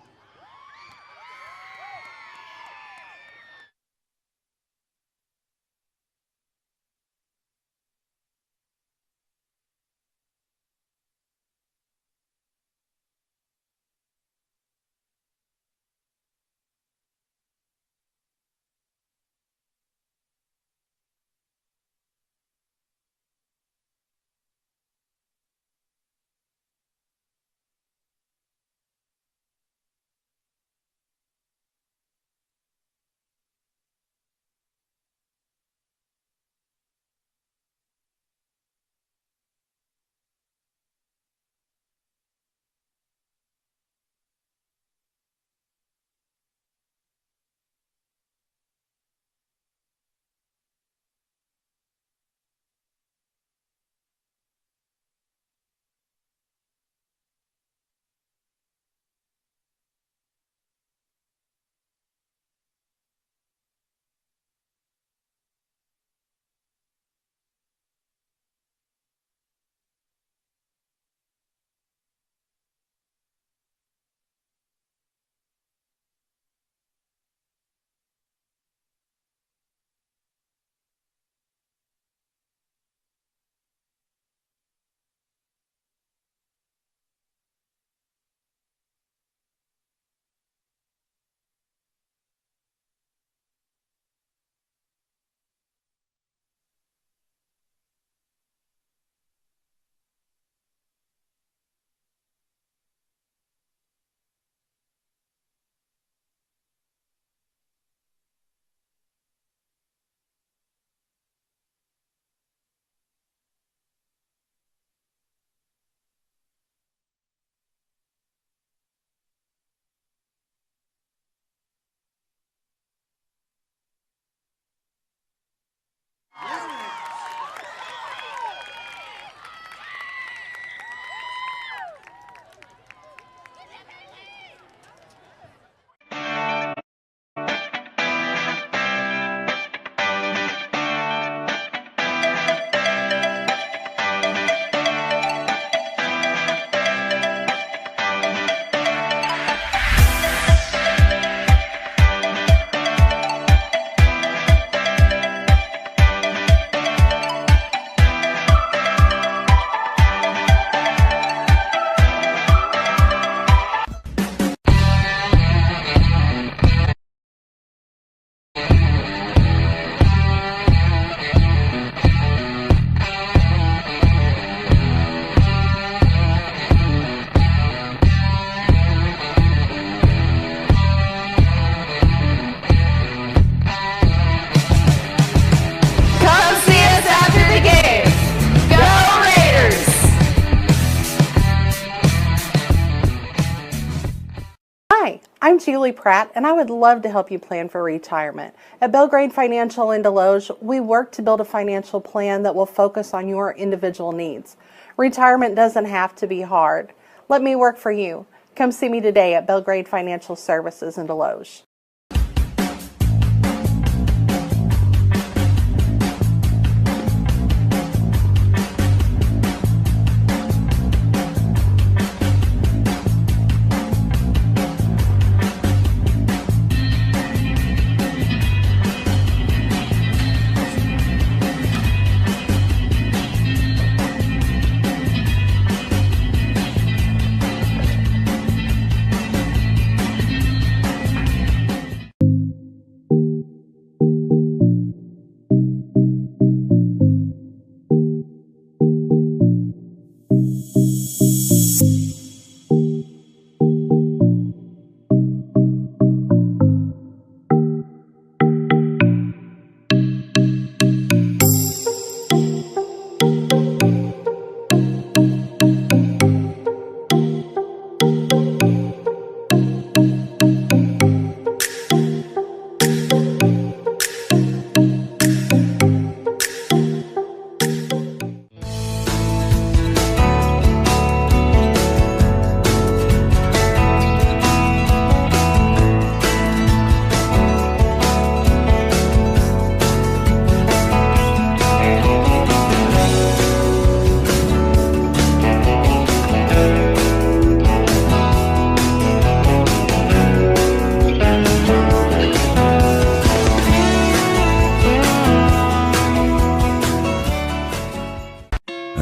I'm Julie Pratt, and I would love to help you plan for retirement. At Belgrade Financial in Deloge, we work to build a financial plan that will focus on your individual needs. Retirement doesn't have to be hard. Let me work for you. Come see me today at Belgrade Financial Services in Deloge.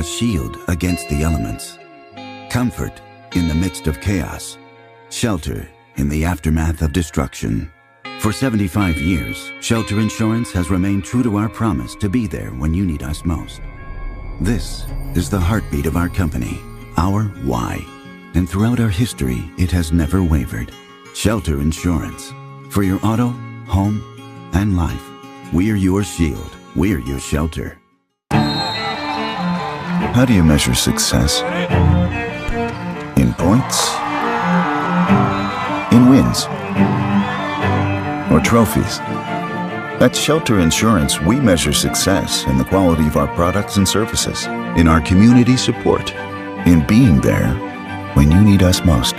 shield against the elements. Comfort in the midst of chaos. Shelter in the aftermath of destruction. For 75 years, Shelter Insurance has remained true to our promise to be there when you need us most. This is the heartbeat of our company, our why. And throughout our history, it has never wavered. Shelter Insurance. For your auto, home, and life. We're your shield. We're your shelter. How do you measure success? In points? In wins? Or trophies? At Shelter Insurance, we measure success in the quality of our products and services, in our community support, in being there when you need us most.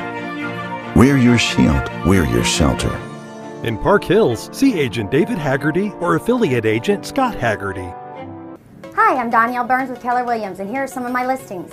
We're your shield. We're your shelter. In Park Hills, see Agent David Haggerty or affiliate agent Scott Haggerty. Hi, I'm Danielle Burns with Keller Williams, and here are some of my listings.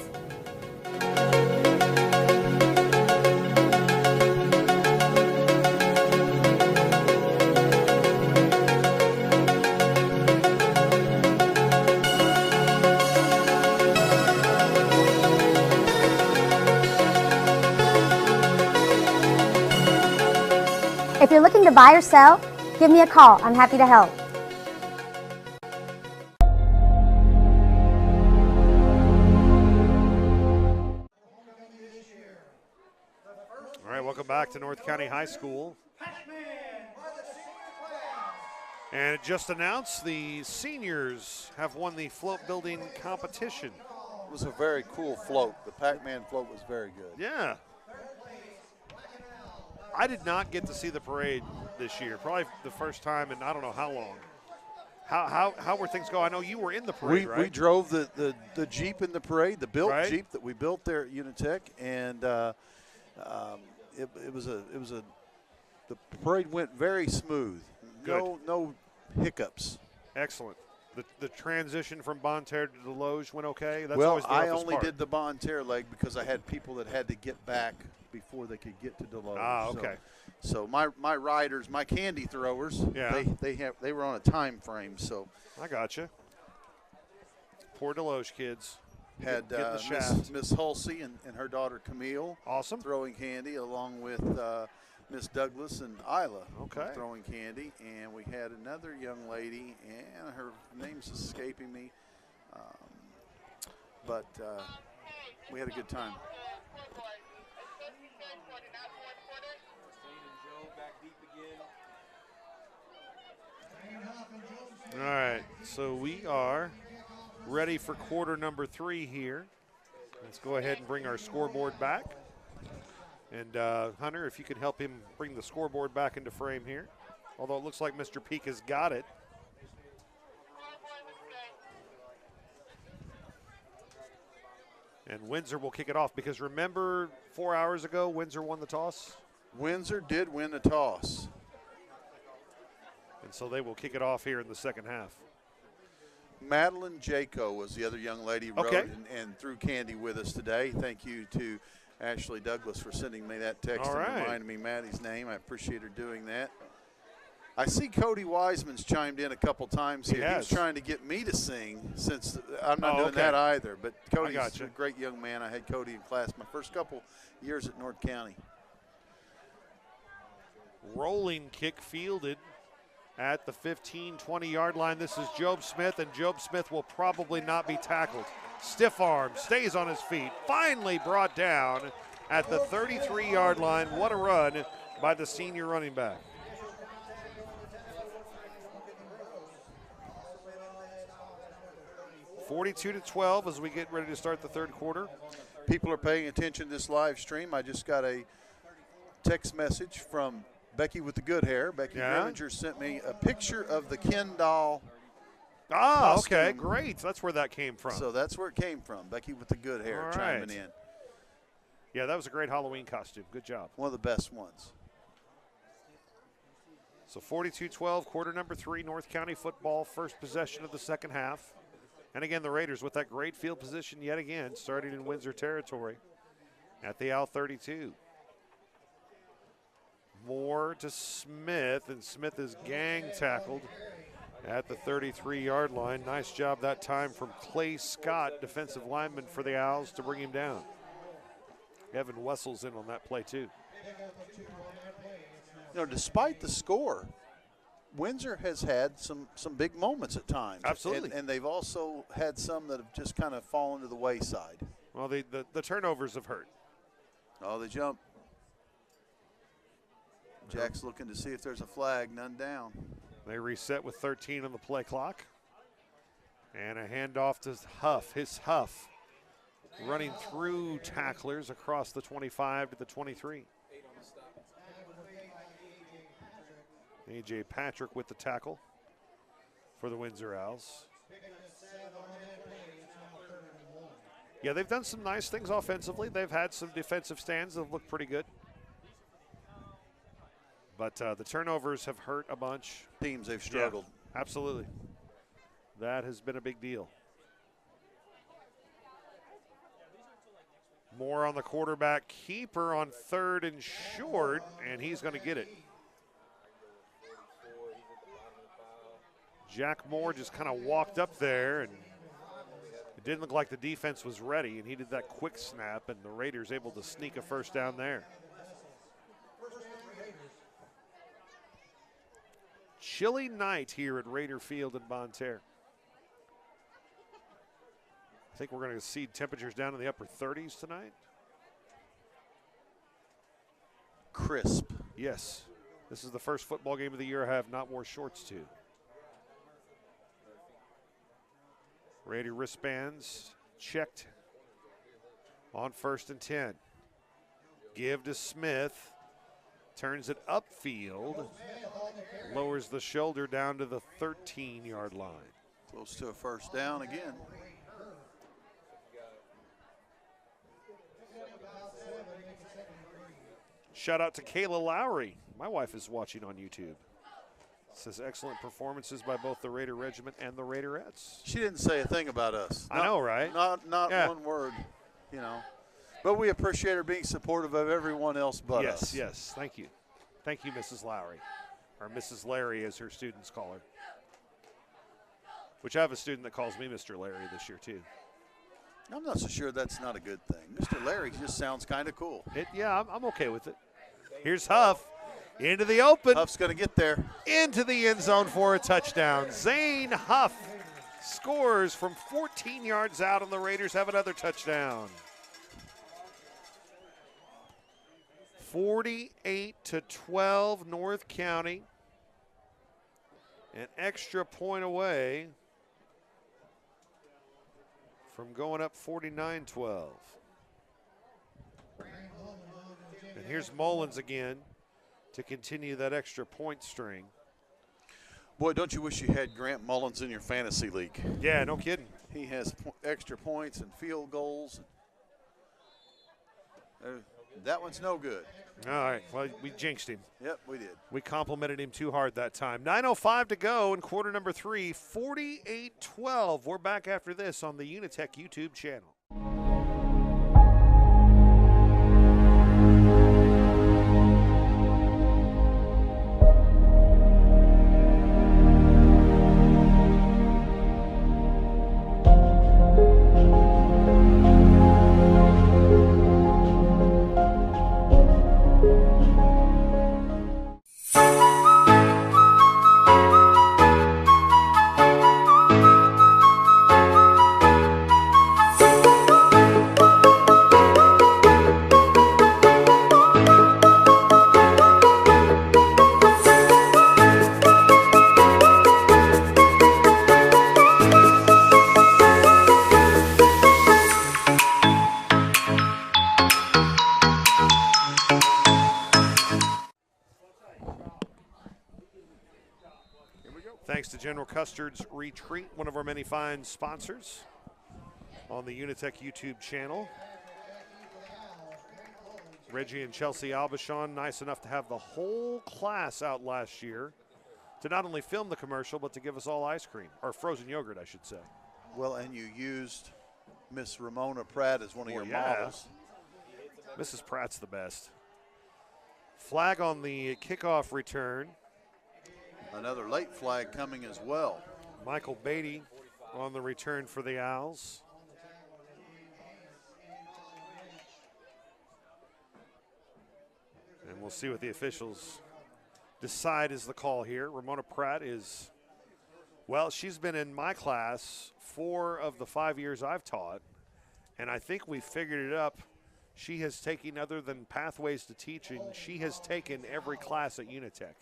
If you're looking to buy or sell, give me a call. I'm happy to help. All right, welcome back to North County High School. And it just announced the seniors have won the float building competition. It was a very cool float. The Pac-Man float was very good. Yeah. I did not get to see the parade this year. Probably the first time in I don't know how long. How were things going? I know you were in the parade, right? We drove the Jeep in the parade, the built right. Jeep that we built there at UniTec, and the parade went very smooth. Good. No hiccups. Excellent. The transition from Bonne Terre to Deloge went okay? That's well, always the I roughest only part. did the Bonne Terre leg because I had people that had to get back before they could get to Deloge. Ah, okay. So my riders, my candy throwers, yeah. they were on a time frame. So I gotcha. Poor Deloge kids. Had the shaft. Miss Hulsey and her daughter Camille. Awesome. Throwing candy along with Miss Douglas and Isla. Okay. Throwing candy, and we had another young lady, and her name's escaping me, but we had a good time. All right, so we are ready for quarter number 3 here. Let's go ahead and bring our scoreboard back. And Hunter, if you could help him bring the scoreboard back into frame here. Although it looks like Mr. Peak has got it. And Windsor will kick it off because remember 4 hours ago, Windsor won the toss? Windsor did win the toss. And so they will kick it off here in the second half. Madeline Jaco was the other young lady who okay. wrote and threw candy with us today. Thank you to Ashley Douglas for sending me that text All right. and reminding me Maddie's name. I appreciate her doing that. I see Cody Wiseman's chimed in a couple times here. He's trying to get me to sing since I'm not doing that either. But Cody's a great young man. I had Cody in class my first couple years at North County. Rolling kick fielded at the 15-20-yard line. This is Job Smith, and Job Smith will probably not be tackled. Stiff arm, stays on his feet, finally brought down at the 33-yard line. What a run by the senior running back. (42-12) as we get ready to start the third quarter. People are paying attention to this live stream. I just got a text message from Becky with the good hair. Becky Grimminger sent me a picture of the Ken doll. Ah, okay, great. That's where that came from. So that's where it came from. Becky with the good hair chiming in. Yeah, that was a great Halloween costume. Good job. One of the best ones. So 42-12, quarter number 3, North County football, first possession of the second half. And again, the Raiders with that great field position yet again, starting in Windsor territory at the Al-32. Moore to Smith, and Smith is gang tackled at the 33-yard line. Nice job that time from Clay Scott, defensive lineman for the Owls, to bring him down. Evan Wessel's in on that play too. You know, despite the score, Windsor has had some big moments at times. Absolutely. And they've also had some that have just kind of fallen to the wayside. Well, the turnovers have hurt. Oh, they jump. Jack's looking to see if there's a flag, none down. They reset with 13 on the play clock. And a handoff to Huff. His Huff running through tacklers across the 25 to the 23. A.J. Patrick with the tackle for the Windsor Owls. Yeah, they've done some nice things offensively. They've had some defensive stands that have looked pretty good. But the turnovers have hurt a bunch. Teams, they've struggled. Yeah, absolutely. That has been a big deal. Moore on the quarterback keeper on 3rd and short, and he's going to get it. Jack Moore just kind of walked up there, and it didn't look like the defense was ready, and he did that quick snap, and the Raiders able to sneak a first down there. Chilly night here at Raider Field in Bonne Terre. I think we're going to see temperatures down in the upper 30s tonight. Crisp. Yes. This is the first football game of the year I have not wore shorts to. Raider wristbands checked on 1st and 10. Give to Smith. Turns it upfield. Lowers the shoulder down to the 13-yard line. Close to a first down again. Shout out to Kayla Lowry. My wife is watching on YouTube. Says excellent performances by both the Raider Regiment and the Raiderettes. She didn't say a thing about us. I know, right? Not yeah. one word, you know. But we appreciate her being supportive of everyone else but us. Yes, thank you. Thank you, Mrs. Lowry, or Mrs. Larry as her students call her. Which I have a student that calls me Mr. Larry this year too. I'm not so sure that's not a good thing. Mr. Larry just sounds kind of cool. Yeah, I'm okay with it. Here's Huff. Into the open. Huff's going to get there. Into the end zone for a touchdown. Zane Huff scores from 14 yards out, and the Raiders have another touchdown. 48-12 North County. An extra point away from going up 49-12. And here's Mullins again to continue that extra point string. Boy, don't you wish you had Grant Mullins in your fantasy league? Yeah, no kidding. He has extra points and field goals. That one's no good. All right, well, we jinxed him. Yep, we did. We complimented him too hard that time. 9:05 to go in quarter number 3, 48-12. We're back after this on the UniTec YouTube channel. Thanks to General Custard's Retreat, one of our many fine sponsors on the UniTec YouTube channel. Reggie and Chelsea Albichon, nice enough to have the whole class out last year to not only film the commercial, but to give us all ice cream, or frozen yogurt, I should say. Well, and you used Miss Ramona Pratt as one of your models. Mrs. Pratt's the best. Flag on the kickoff return. Another late flag coming as well. Michael Beatty on the return for the Owls. And we'll see what the officials decide is the call here. Ramona Pratt is, well, she's been in my class 4 of the 5 years I've taught, and I think we figured it up. She has taken, other than Pathways to Teaching, she has taken every class at UniTec.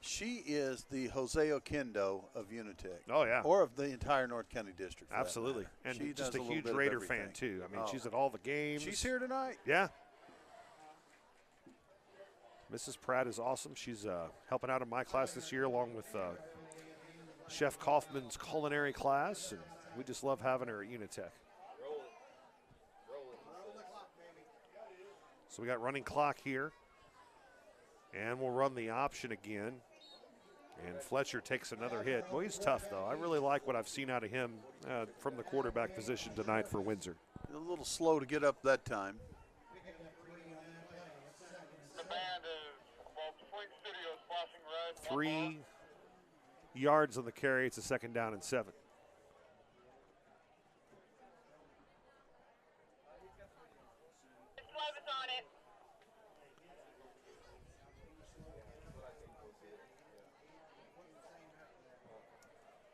She is the Jose Oquendo of UniTec. Oh, yeah. Or of the entire North County District. Absolutely. And she just a little huge bit of Raider everything. fan, too. I mean, she's at all the games. She's here tonight. Yeah. Mrs. Pratt is awesome. She's helping out in my class this year along with Chef Kaufman's culinary class, and we just love having her at UniTec. So we got running clock here, and we'll run the option again. And Fletcher takes another hit. Boy, he's tough, though. I really like what I've seen out of him from the quarterback position tonight for Windsor. A little slow to get up that time. 3 yards on the carry. It's a 2nd down and 7.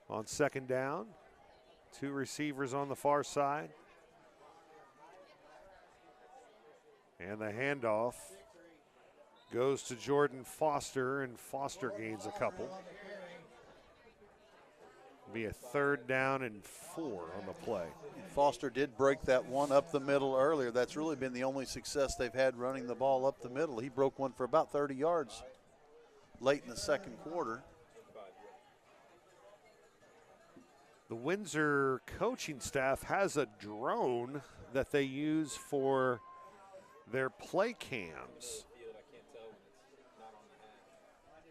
On 2nd down, 2 receivers on the far side. And the handoff goes to Jordan Foster, and Foster gains a couple. Be a 3rd down and 4 on the play. Foster did break that one up the middle earlier. That's really been the only success they've had running the ball up the middle. He broke one for about 30 yards late in the 2nd quarter. The Windsor coaching staff has a drone that they use for their play cams.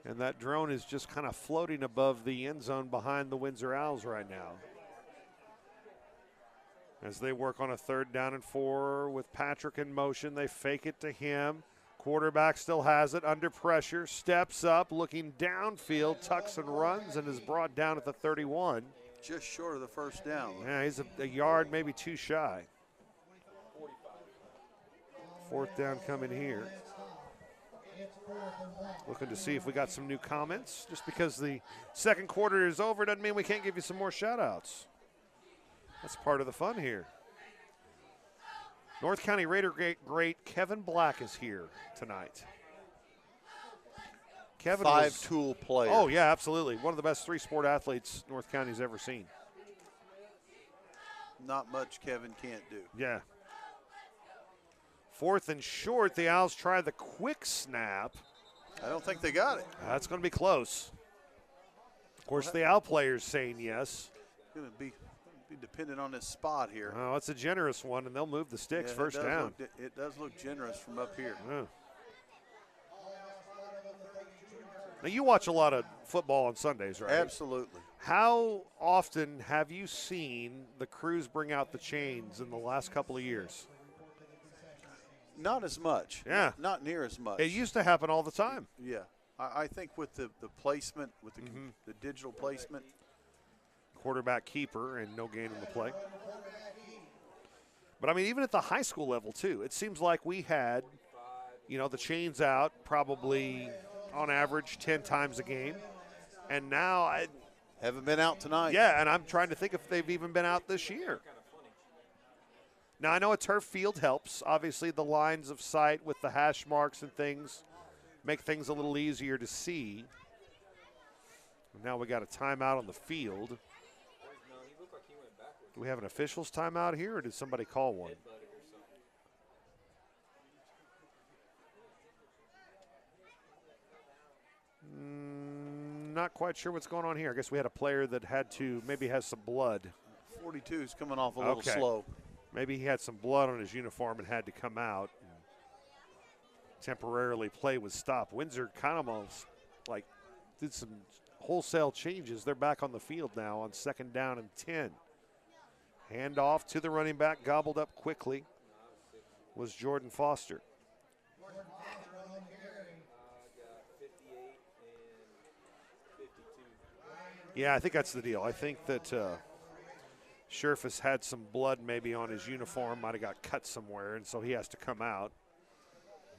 And that drone is just kind of floating above the end zone behind the Windsor Owls right now. As they work on a 3rd down and 4 with Patrick in motion, they fake it to him. Quarterback still has it under pressure, steps up, looking downfield, tucks and runs, and is brought down at the 31. Just short of the 1st down. Yeah, he's a yard, maybe 2 shy. 4th down coming here. Looking to see if we got some new comments. Just because the 2nd quarter is over doesn't mean we can't give you some more shout-outs. That's part of the fun here. North County Raider great Kevin Black is here tonight. Kevin 5-tool player. Oh, yeah, absolutely. One of the best 3-sport athletes North County's ever seen. Not much Kevin can't do. Yeah. 4th and short, the Owls try the quick snap. I don't think they got it. That's going to be close. Of course, the Owl player's saying yes. Going to be dependent on this spot here. Oh, it's a generous one, and they'll move the sticks. Yeah, 1st down. It does look generous from up here. Yeah. Now, you watch a lot of football on Sundays, right? Absolutely. How often have you seen the crews bring out the chains in the last couple of years? Not as much. Yeah. Not near as much. It used to happen all the time. Yeah. I think with the placement, with the digital placement. Quarterback keeper and no gain in the play. But, I mean, even at the high school level, too, it seems like we had, the chains out probably on average 10 times a game. And now I haven't been out tonight. Yeah, and I'm trying to think if they've even been out this year. Now, I know a turf field helps. Obviously, the lines of sight with the hash marks and things make things a little easier to see. Now we got a timeout on the field. Do we have an officials timeout here, or did somebody call one? Not quite sure what's going on here. I guess we had a player that maybe has some blood. 42 is coming off a little slow. Maybe he had some blood on his uniform and had to come out. Temporarily play was stopped. Windsor kind of almost did some wholesale changes. They're back on the field now on 2nd down and 10. Handoff to the running back, gobbled up quickly, was Jordan Foster. Yeah, I think that's the deal. I think that Scherfus had some blood maybe on his uniform, might have got cut somewhere, and so he has to come out.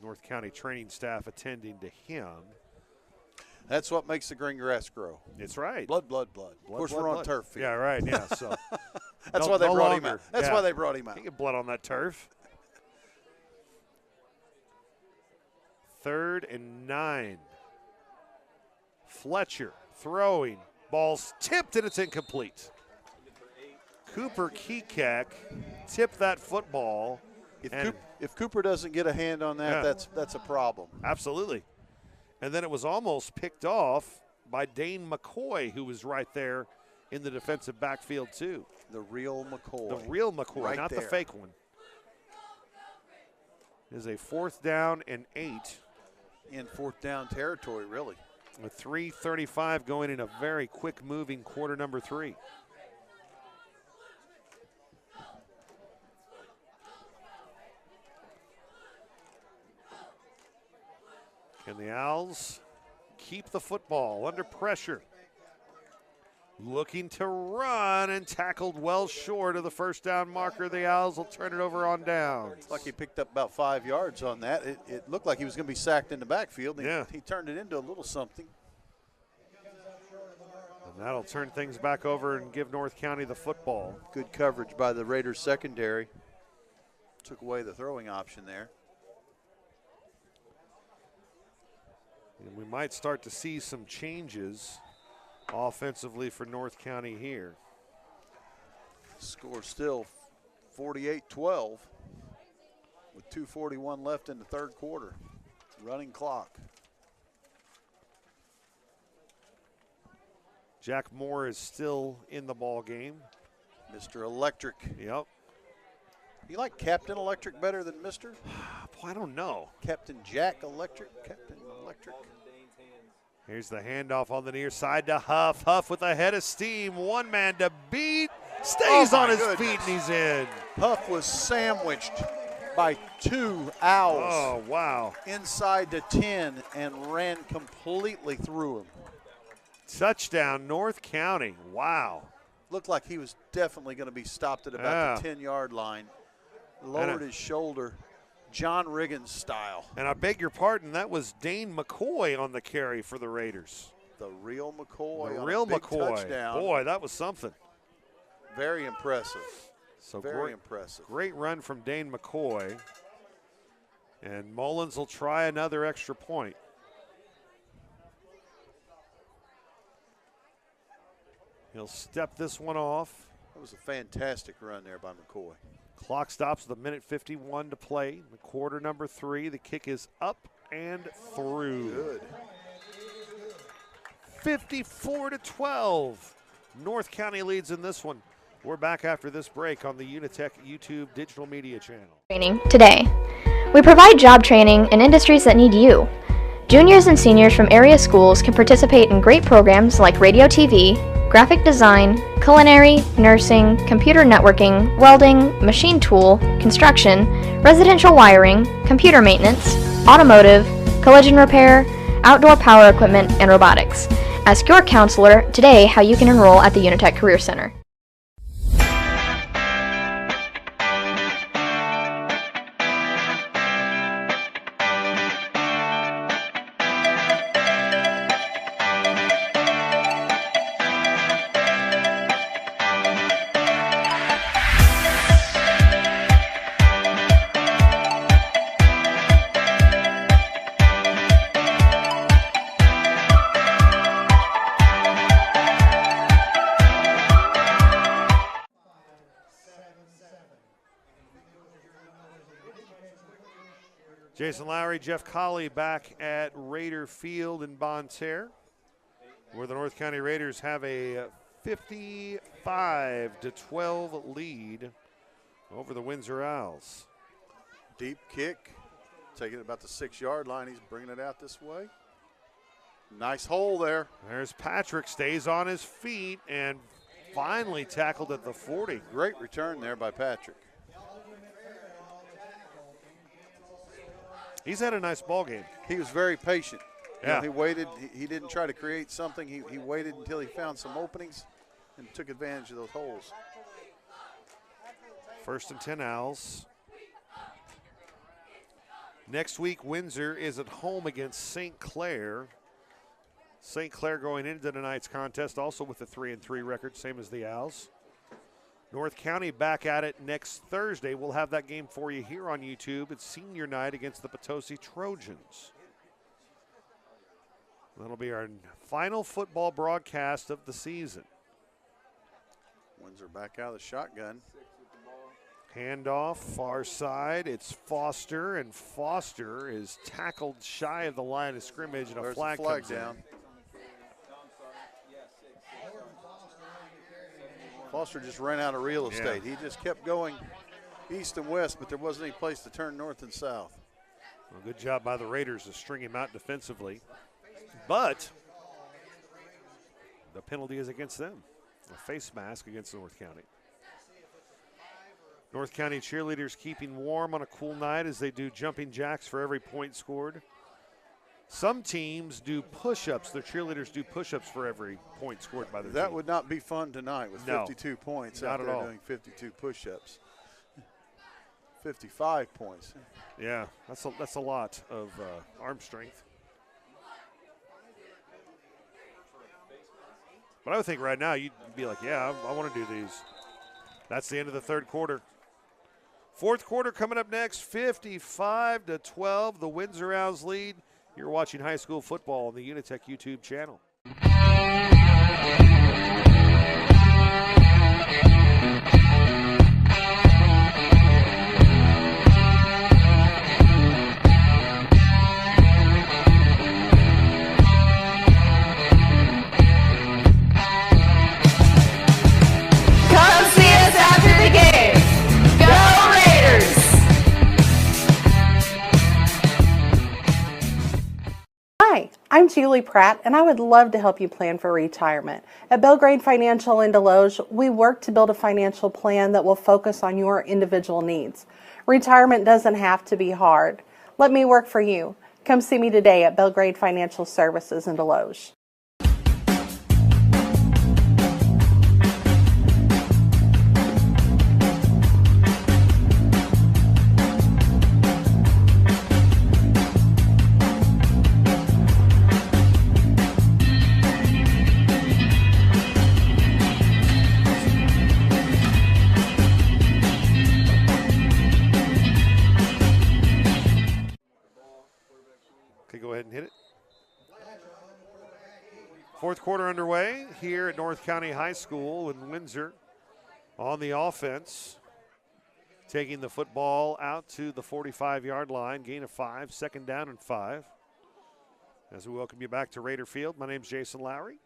North County training staff attending to him. That's what makes the green grass grow. It's right. Blood. Of course, we're on turf field. Yeah, right. Yeah, so that's why they brought him out. That's why they brought him out. He get blood on that turf. 3rd and 9. Fletcher throwing. Ball's tipped and it's incomplete. Cooper Kekak tipped that football. If Cooper doesn't get a hand on that, that's a problem. Absolutely. And then it was almost picked off by Dane McCoy, who was right there in the defensive backfield too. The real McCoy. The real McCoy, right not there. the fake one. It is a 4th down and 8. In 4th down territory, really. With 3:35 going in a very quick moving quarter number 3. Can the Owls keep the football under pressure? Looking to run and tackled well short of the 1st down marker. The Owls will turn it over on downs. It's like he picked up about 5 yards on that. It looked like he was going to be sacked in the backfield. He turned it into a little something. And that'll turn things back over and give North County the football. Good coverage by the Raiders secondary. Took away the throwing option there. And we might start to see some changes offensively for North County here. Score still 48-12 with 2:41 left in the 3rd quarter. Running clock. Jack Moore is still in the ball game. Mr. Electric. Yep. You like Captain Electric better than Mr.? Boy, I don't know. Captain Jack Electric, Captain Electric. Here's the handoff on the near side to Huff. Huff with a head of steam. One man to beat. Stays on his feet and he's in. Huff was sandwiched by 2 Owls. Oh, wow. Inside the 10 and ran completely through him. Touchdown, North County. Wow. Looked like he was definitely going to be stopped at about the 10-yard line. Lowered his shoulder, John Riggins style. And I beg your pardon, that was Dane McCoy on the carry for the Raiders. The real McCoy. The on real a big McCoy. Touchdown. Boy, that was something. Very impressive. So very impressive. Great run from Dane McCoy. And Mullins will try another extra point. He'll step this one off. That was a fantastic run there by McCoy. Clock stops with 1:51 to play. The quarter number 3. The kick is up and through. Good. 54-12. North County leads in this one. We're back after this break on the UniTec YouTube digital media channel. Training today. We provide job training in industries that need you. Juniors and seniors from area schools can participate in great programs like radio, TV, graphic design, culinary, nursing, computer networking, welding, machine tool, construction, residential wiring, computer maintenance, automotive, collision repair, outdoor power equipment, and robotics. Ask your counselor today how you can enroll at the UniTec Career Center. Jason Lowry, Jeff Colley back at Raider Field in Bonne Terre, where the North County Raiders have a 55-12 lead over the Windsor Owls. Deep kick, taking it about the 6-yard line. He's bringing it out this way. Nice hole there. There's Patrick, stays on his feet and finally tackled at the 40. Great return there by Patrick. He's had a nice ball game. He was very patient. Yeah. He waited. He didn't try to create something. He waited until he found some openings and took advantage of those holes. 1st and 10 Owls. Next week, Windsor is at home against St. Clair. St. Clair going into tonight's contest also with a 3-3 record, same as the Owls. North County back at it next Thursday. We'll have that game for you here on YouTube. It's senior night against the Potosi Trojans. That'll be our final football broadcast of the season. Windsor back out of the shotgun. Handoff, far side. It's Foster, and Foster is tackled shy of the line of scrimmage, and a flag comes down. Foster just ran out of real estate. He just kept going east and west, but there wasn't any place to turn north and south. Well, good job by the Raiders to string him out defensively. But the penalty is against them. A face mask against North County. North County cheerleaders keeping warm on a cool night as they do jumping jacks for every point scored. Some teams do push-ups. Their cheerleaders do push-ups for every point scored by their team. That would not be fun tonight with 52 points out there doing 52 push-ups. 55 points. Yeah, that's a lot of arm strength. But I would think right now you'd be like, yeah, I want to do these. That's the end of the third quarter. Fourth quarter coming up next, 55-12. The Windsor Owls lead. You're watching high school football on the UniTec YouTube channel. Come see us after the game. Go Raiders! Hi, I'm Julie Pratt, and I would love to help you plan for retirement. At Belgrade Financial in Deloge, we work to build a financial plan that will focus on your individual needs. Retirement doesn't have to be hard. Let me work for you. Come see me today at Belgrade Financial Services in Deloge. Go ahead and hit it. Fourth quarter underway here at North County High School in Windsor. On the offense, taking the football out to the 45-yard line, gain of 5, second down and 5. As we welcome you back to Raider Field, my name's Jason Lowry.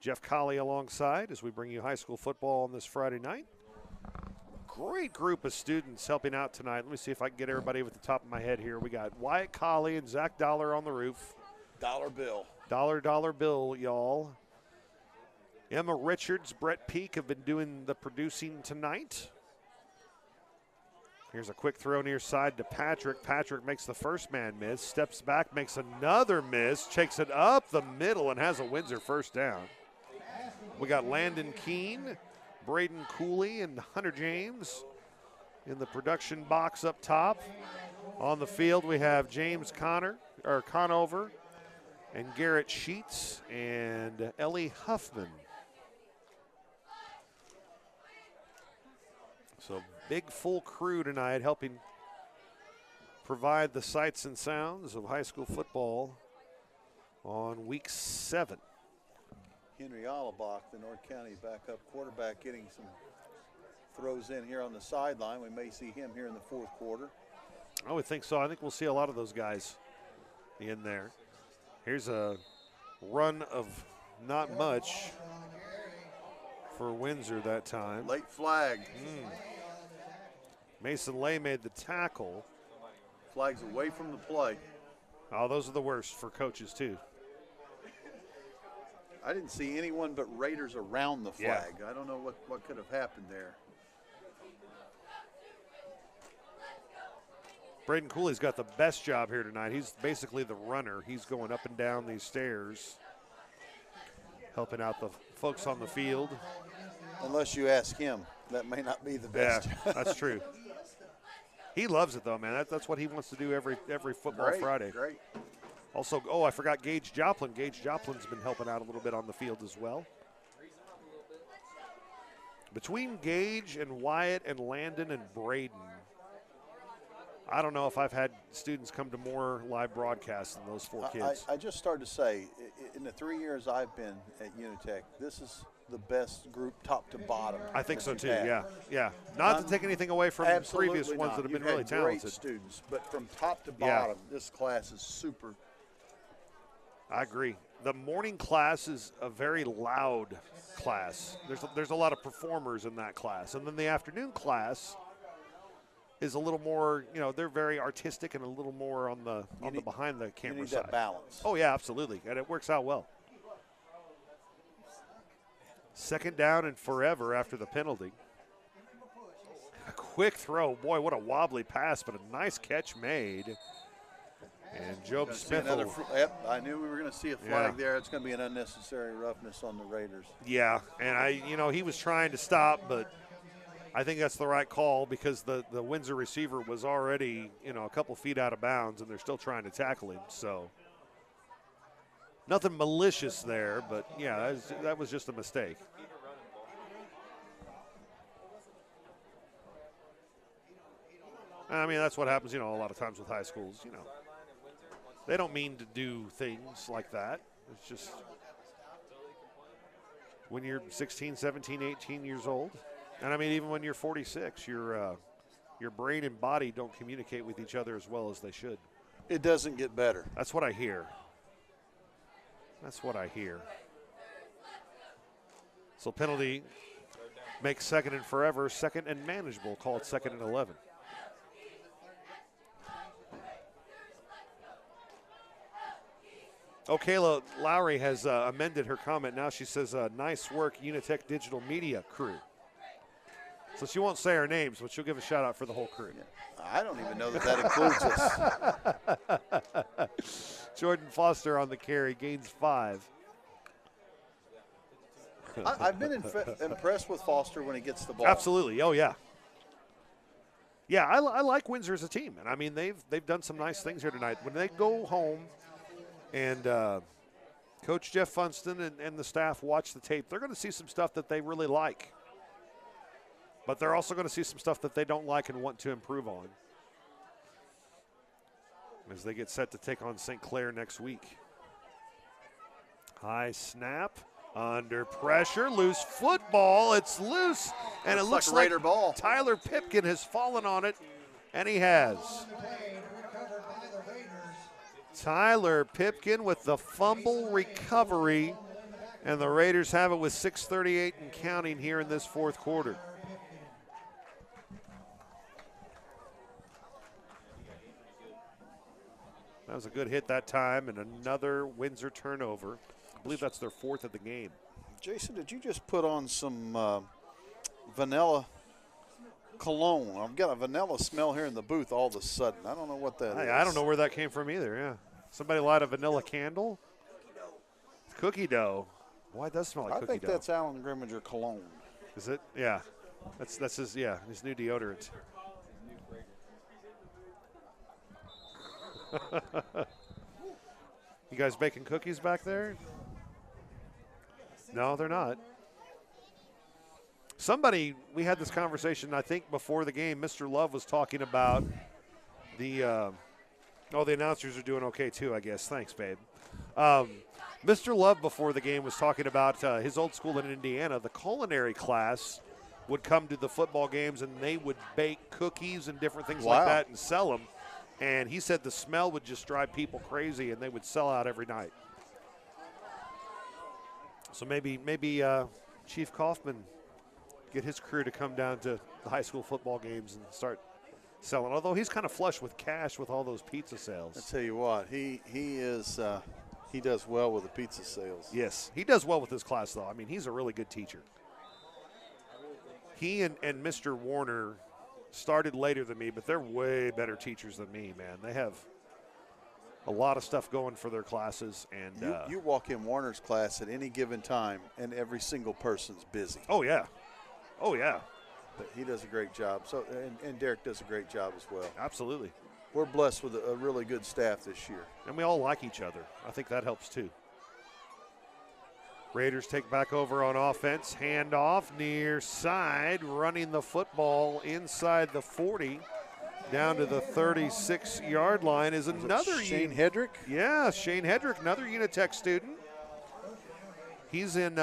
Jeff Colley alongside as we bring you high school football on this Friday night. Great group of students helping out tonight. Let me see if I can get everybody with the top of my head here. We got Wyatt Colley and Zach Dollar on the roof. Dollar bill. Dollar bill, y'all. Emma Richards, Brett Peak have been doing the producing tonight. Here's a quick throw near side to Patrick. Patrick makes the first man miss, steps back, makes another miss, takes it up the middle and has a Windsor first down. We got Landon Keene, Braden Cooley, and Hunter James in the production box up top. On the field, we have James Conover and Garrett Sheets and Ellie Huffman. So big full crew tonight helping provide the sights and sounds of high school football on week 7. Henry Allebach, the North County backup quarterback, getting some throws in here on the sideline. We may see him here in the fourth quarter. I would think so. I think we'll see a lot of those guys in there. Here's a run of not much for Windsor that time. Late flag. Mason Lay made the tackle. Flag's away from the play. Oh, those are the worst for coaches, too. I didn't see anyone but Raiders around the flag. Yeah. I don't know what could have happened there. Braden Cooley's got the best job here tonight. He's basically the runner. He's going up and down these stairs, helping out the folks on the field. Unless you ask him, that may not be the best. Yeah, that's true. He loves it, though, man. That's what he wants to do every football Friday. Great. Also, I forgot Gage Joplin. Gage Joplin's been helping out a little bit on the field as well. Between Gage and Wyatt and Landon and Braden, I don't know if I've had students come to more live broadcasts than those 4 kids. I just started to say, in the 3 years I've been at UniTec, this is the best group top to bottom. I think so too, yeah. Not to take anything away from previous ones that have been really talented. Great students, but from top to bottom, this class is super. I agree. The morning class is a very loud class. There's a lot of performers in that class. And then the afternoon class is a little more, they're very artistic and a little more on the behind the camera you need side. That balance. Oh, yeah, absolutely. And it works out well. Second down and forever after the penalty. A quick throw. Boy, what a wobbly pass, but a nice catch made. And Job Smith. Yep, I knew we were going to see a flag there. It's going to be an unnecessary roughness on the Raiders. Yeah, and he was trying to stop, but I think that's the right call because the Windsor receiver was already, a couple feet out of bounds, and they're still trying to tackle him. So nothing malicious there, but yeah, that was just a mistake. I mean, that's what happens, a lot of times with high schools, They don't mean to do things like that. It's just when you're 16, 17, 18 years old. And, I mean, even when you're 46, your brain and body don't communicate with each other as well as they should. It doesn't get better. That's what I hear. So penalty makes second and forever, second and manageable, call it second and 11. Oh, Kayla Lowry has amended her comment. Now she says, nice work, UniTec Digital Media crew. So she won't say our names, but she'll give a shout-out for the whole crew. Yeah. I don't even know that includes us. Jordan Foster on the carry, gains 5. I've been impressed with Foster when he gets the ball. Absolutely. Oh, yeah. Yeah, I like Windsor as a team. And, I mean, they've done some nice things here tonight. When they go home and Coach Jeff Funston and the staff watch the tape, they're going to see some stuff that they really like. But they're also going to see some stuff that they don't like and want to improve on as they get set to take on St. Clair next week. High snap, under pressure, loose football. It's loose, and it looks like Raider ball. Tyler Pipkin has fallen on it, and he has. Tyler Pipkin with the fumble recovery, and the Raiders have it with 6:38 and counting here in this fourth quarter. That was a good hit that time, and another Windsor turnover. I believe that's their 4th of the game. Jason, did you just put on some vanilla cologne? I've got a vanilla smell here in the booth all of a sudden. I don't know what that is. I don't know where that came from either, yeah. Somebody light a vanilla candle? Cookie dough. Why, it does smell like cookie dough. I think that's Alan Grimminger cologne. Is it? Yeah. That's his new deodorant. You guys baking cookies back there? No, they're not. We had this conversation, I think, before the game. Mr. Love was talking about the announcers are doing okay too, I guess. Thanks, babe. Mr. Love before the game was talking about his old school in Indiana. The culinary class would come to the football games and they would bake cookies and different things like that and sell them. And he said the smell would just drive people crazy, and they would sell out every night. So maybe Chief Kaufman get his crew to come down to the high school football games and start selling. Although he's kind of flush with cash with all those pizza sales. I tell you what, he does well with the pizza sales. Yes, he does well with his class, though. I mean, he's a really good teacher. He and Mr. Warner started later than me, but they're way better teachers than me, man. They have a lot of stuff going for their classes. And you walk in Warner's class at any given time, and every single person's busy. Oh, yeah. Oh, yeah. But he does a great job. So, and Derek does a great job as well. Absolutely. We're blessed with a really good staff this year. And we all like each other. I think that helps too. Raiders take back over on offense. Handoff near side, running the football inside the 40. Down to the 36-yard line is another Shane Hedrick? Yeah, Shane Hedrick, another UniTec student. He's in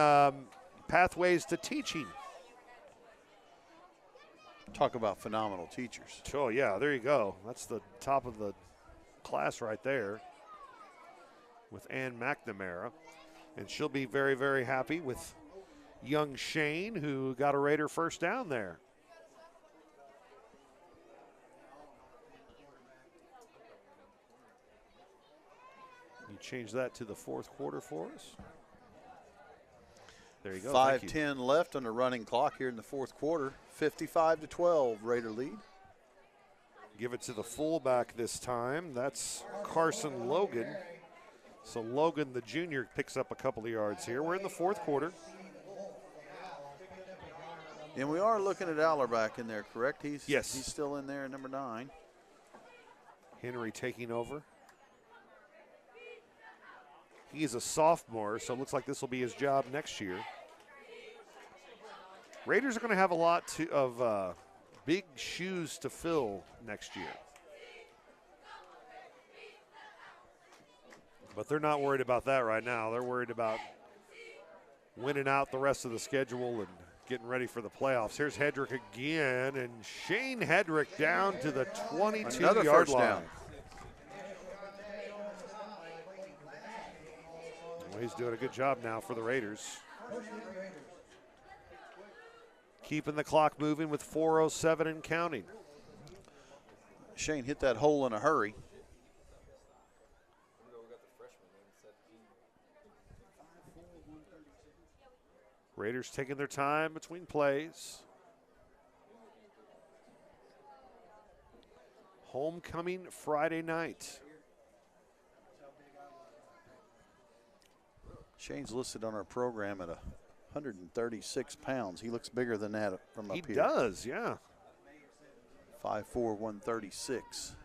Pathways to Teaching. Talk about phenomenal teachers. Oh, yeah, there you go. That's the top of the class right there with Ann McNamara. And she'll be very, very happy with young Shane, who got a Raider first down there. You change that to the fourth quarter for us. There you go. 5:10 left on the running clock here in the fourth quarter. 55-12, Raider lead. Give it to the fullback this time. That's Carson Logan. So Logan, the junior, picks up a couple of yards here. We're in the fourth quarter. And we are looking at Allerback in there, correct? Yes. He's still in there at number 9. Henry taking over. He's a sophomore, so it looks like this will be his job next year. Raiders are going to have a lot of big shoes to fill next year. But they're not worried about that right now. They're worried about winning out the rest of the schedule and getting ready for the playoffs. Here's Hedrick again, and Shane Hedrick down to the 22-yard line. Down. Well, he's doing a good job now for the Raiders. Keeping the clock moving with 4:07 and counting. Shane hit that hole in a hurry. Raiders taking their time between plays. Homecoming Friday night. Shane's listed on our program at 136 pounds. He looks bigger than that from up here. He does, yeah. 5'4", 136.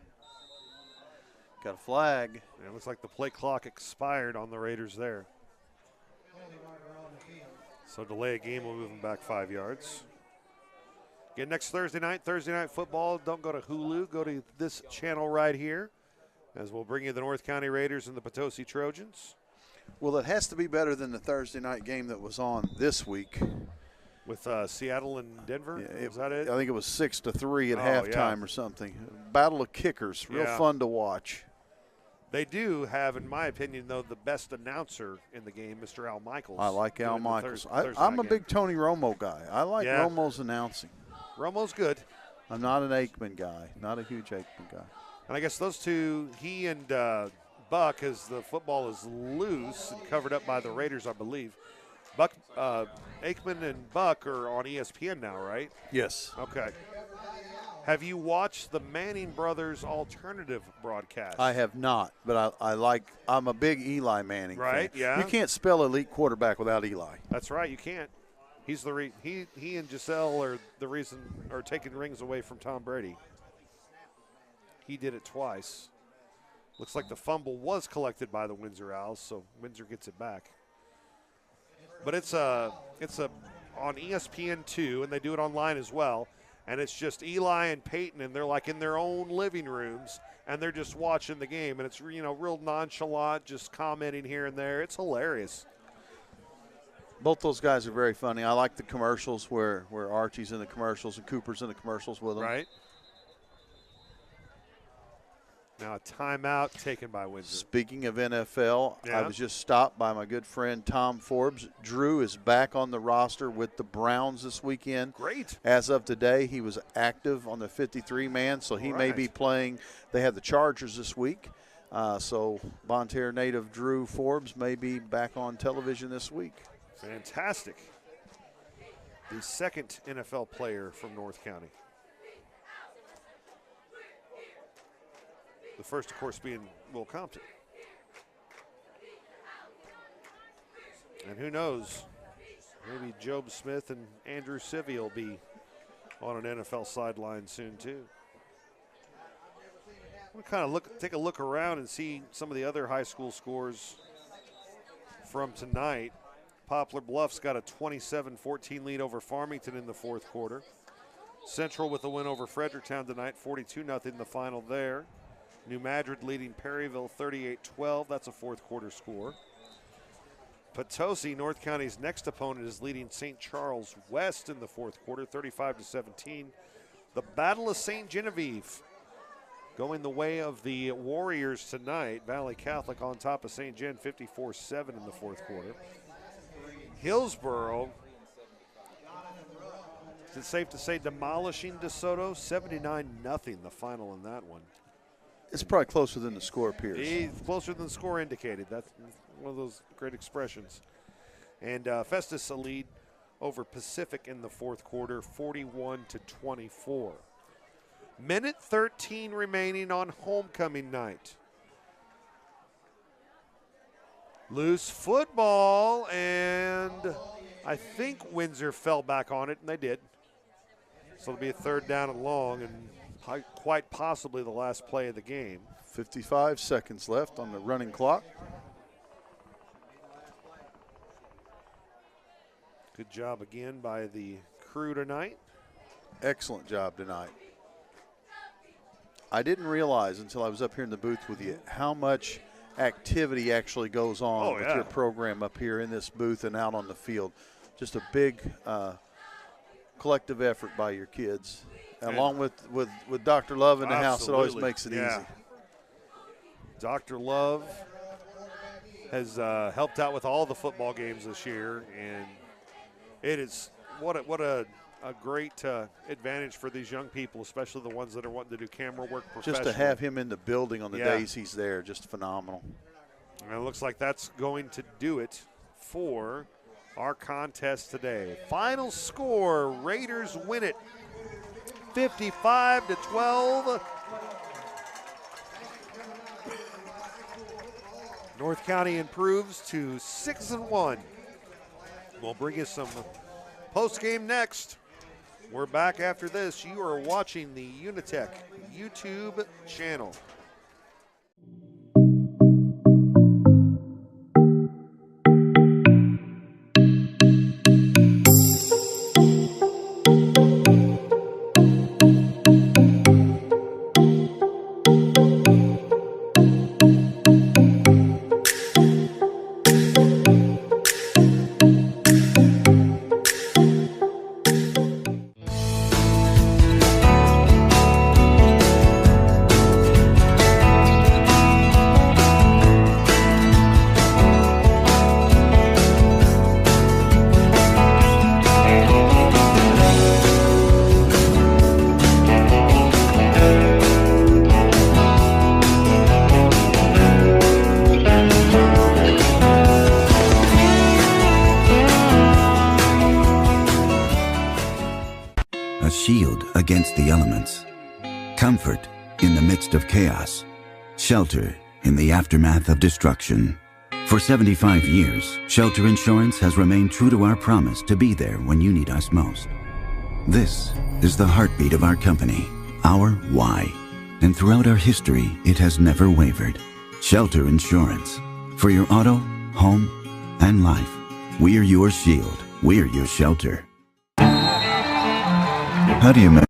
Got a flag. It looks like the play clock expired on the Raiders there. So delay a game will move them back 5 yards. Again, next Thursday night football. Don't go to Hulu. Go to this channel right here, as we'll bring you the North County Raiders and the Potosi Trojans. Well, it has to be better than the Thursday night game that was on this week. With Seattle and Denver? Yeah, was that it? I think it was 6-3 at halftime or something. Battle of kickers. Real fun to watch. They do have, in my opinion, though, the best announcer in the game, Mr. Al Michaels. I like Al Michaels. I'm a big Tony Romo guy. I like Romo's announcing. Romo's good. I'm not an Aikman guy, not a huge Aikman guy. And I guess those two, he and Buck, as the football is loose and covered up by the Raiders, I believe. Buck, Aikman and Buck are on ESPN now, right? Yes. Okay. Have you watched the Manning Brothers alternative broadcast? I have not, but I'm a big Eli Manning fan. Yeah. You can't spell elite quarterback without Eli. That's right, you can't. He's the he and Giselle are the reason, are taking rings away from Tom Brady. He did it twice. Looks like the fumble was collected by the Windsor Owls, so Windsor gets it back. But it's on ESPN2, and they do it online as well. And it's just Eli and Peyton, and they're like in their own living rooms, and they're just watching the game. And it's, real nonchalant, just commenting here and there. It's hilarious. Both those guys are very funny. I like the commercials where Archie's in the commercials and Cooper's in the commercials with them. Right. Now a timeout taken by Windsor. Speaking of NFL, I was just stopped by my good friend Tom Forbes. Drew is back on the roster with the Browns this weekend. Great. As of today, he was active on the 53-man, so he may be playing. They have the Chargers this week. So Bonne Terre native Drew Forbes may be back on television this week. Fantastic. The second NFL player from North County. The first, of course, being Will Compton. And who knows, maybe Job Smith and Andrew Sivy will be on an NFL sideline soon too. We'll kind of take a look around and see some of the other high school scores from tonight. Poplar Bluff's got a 27-14 lead over Farmington in the fourth quarter. Central with a win over Fredericktown tonight, 42-0 the final there. New Madrid leading Perryville 38-12. That's a fourth quarter score. Potosi, North County's next opponent, is leading St. Charles West in the fourth quarter, 35-17. The Battle of St. Genevieve going the way of the Warriors tonight. Valley Catholic on top of St. Gen, 54-7 in the fourth quarter. Hillsboro, is it safe to say demolishing DeSoto? 79-0 the final in that one. It's probably closer than the score appears. It's closer than the score indicated. That's one of those great expressions. And Festus a lead over Pacific in the fourth quarter, 41-24. Minute 13 remaining on homecoming night. Loose football, and I think Windsor fell back on it, and they did. So it'll be a third down and long, and quite possibly the last play of the game. 55 seconds left on the running clock. Good job again by the crew tonight. Excellent job tonight. I didn't realize until I was up here in the booth with you how much activity actually goes on with your program up here in this booth and out on the field. Just a big collective effort by your kids. Along with Dr. Love in the house, it always makes it easy. Dr. Love has helped out with all the football games this year, and it is what a great advantage for these young people, especially the ones that are wanting to do camera work professionally. Just to have him in the building on the days he's there, just phenomenal. And it looks like that's going to do it for our contest today. Final score, Raiders win it 55-12. North County improves to 6-1. We'll bring you some post-game next. We're back after this. You are watching the UniTec YouTube channel. Against the elements, comfort in the midst of chaos, shelter in the aftermath of destruction. For 75 years, Shelter Insurance has remained true to our promise to be there when you need us most. This is the heartbeat of our company, our why, and throughout our history, it has never wavered. Shelter Insurance, for your auto, home, and life. We're your shield. We're your shelter. How do you measure?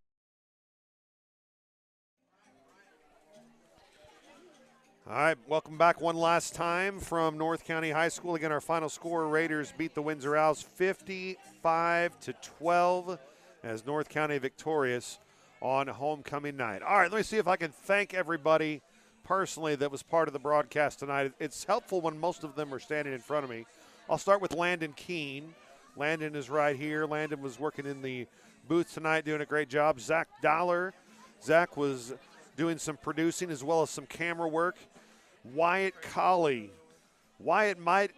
All right, welcome back one last time from North County High School. Again, our final score, Raiders beat the Windsor Owls 55-12 as North County victorious on homecoming night. All right, let me see if I can thank everybody personally that was part of the broadcast tonight. It's helpful when most of them are standing in front of me. I'll start with Landon Keene. Landon is right here. Landon was working in the booth tonight, doing a great job. Zach Dollar. Zach was doing some producing as well as some camera work. Wyatt Colley. Wyatt might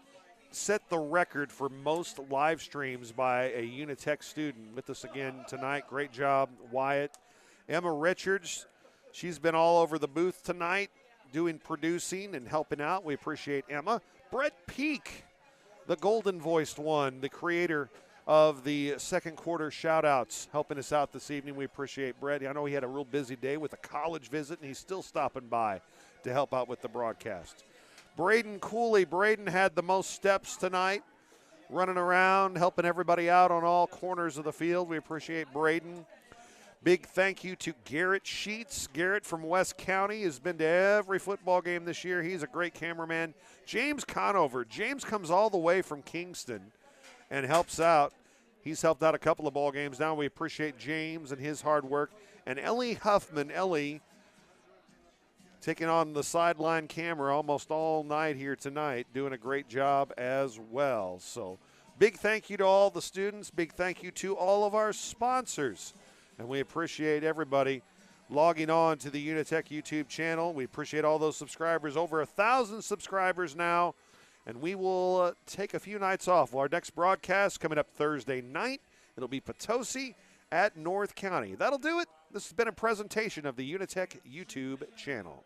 set the record for most live streams by a UniTec student with us again tonight. Great job, Wyatt. Emma Richards, she's been all over the booth tonight. doing producing and helping out. We appreciate Emma. Brett Peak, the golden-voiced one, the creator of the second quarter shout-outs, helping us out this evening. We appreciate Brett. I know he had a real busy day with a college visit, and he's still stopping by to help out with the broadcast. Braden Cooley. Braden had the most steps tonight, running around, helping everybody out on all corners of the field. We appreciate Braden. Big thank you to Garrett Sheets. Garrett from West County has been to every football game this year. He's a great cameraman. James Conover. James comes all the way from Kingston and helps out. He's helped out a couple of ball games now. We appreciate James and his hard work. And Ellie Huffman. Ellie taking on the sideline camera almost all night here tonight, doing a great job as well. So big thank you to all the students. Big thank you to all of our sponsors. And we appreciate everybody logging on to the UniTec YouTube channel. We appreciate all those subscribers, over 1,000 subscribers now. And we will take a few nights off. Well, our next broadcast coming up Thursday night. It'll be Potosi at North County. That'll do it. This has been a presentation of the UniTec YouTube channel.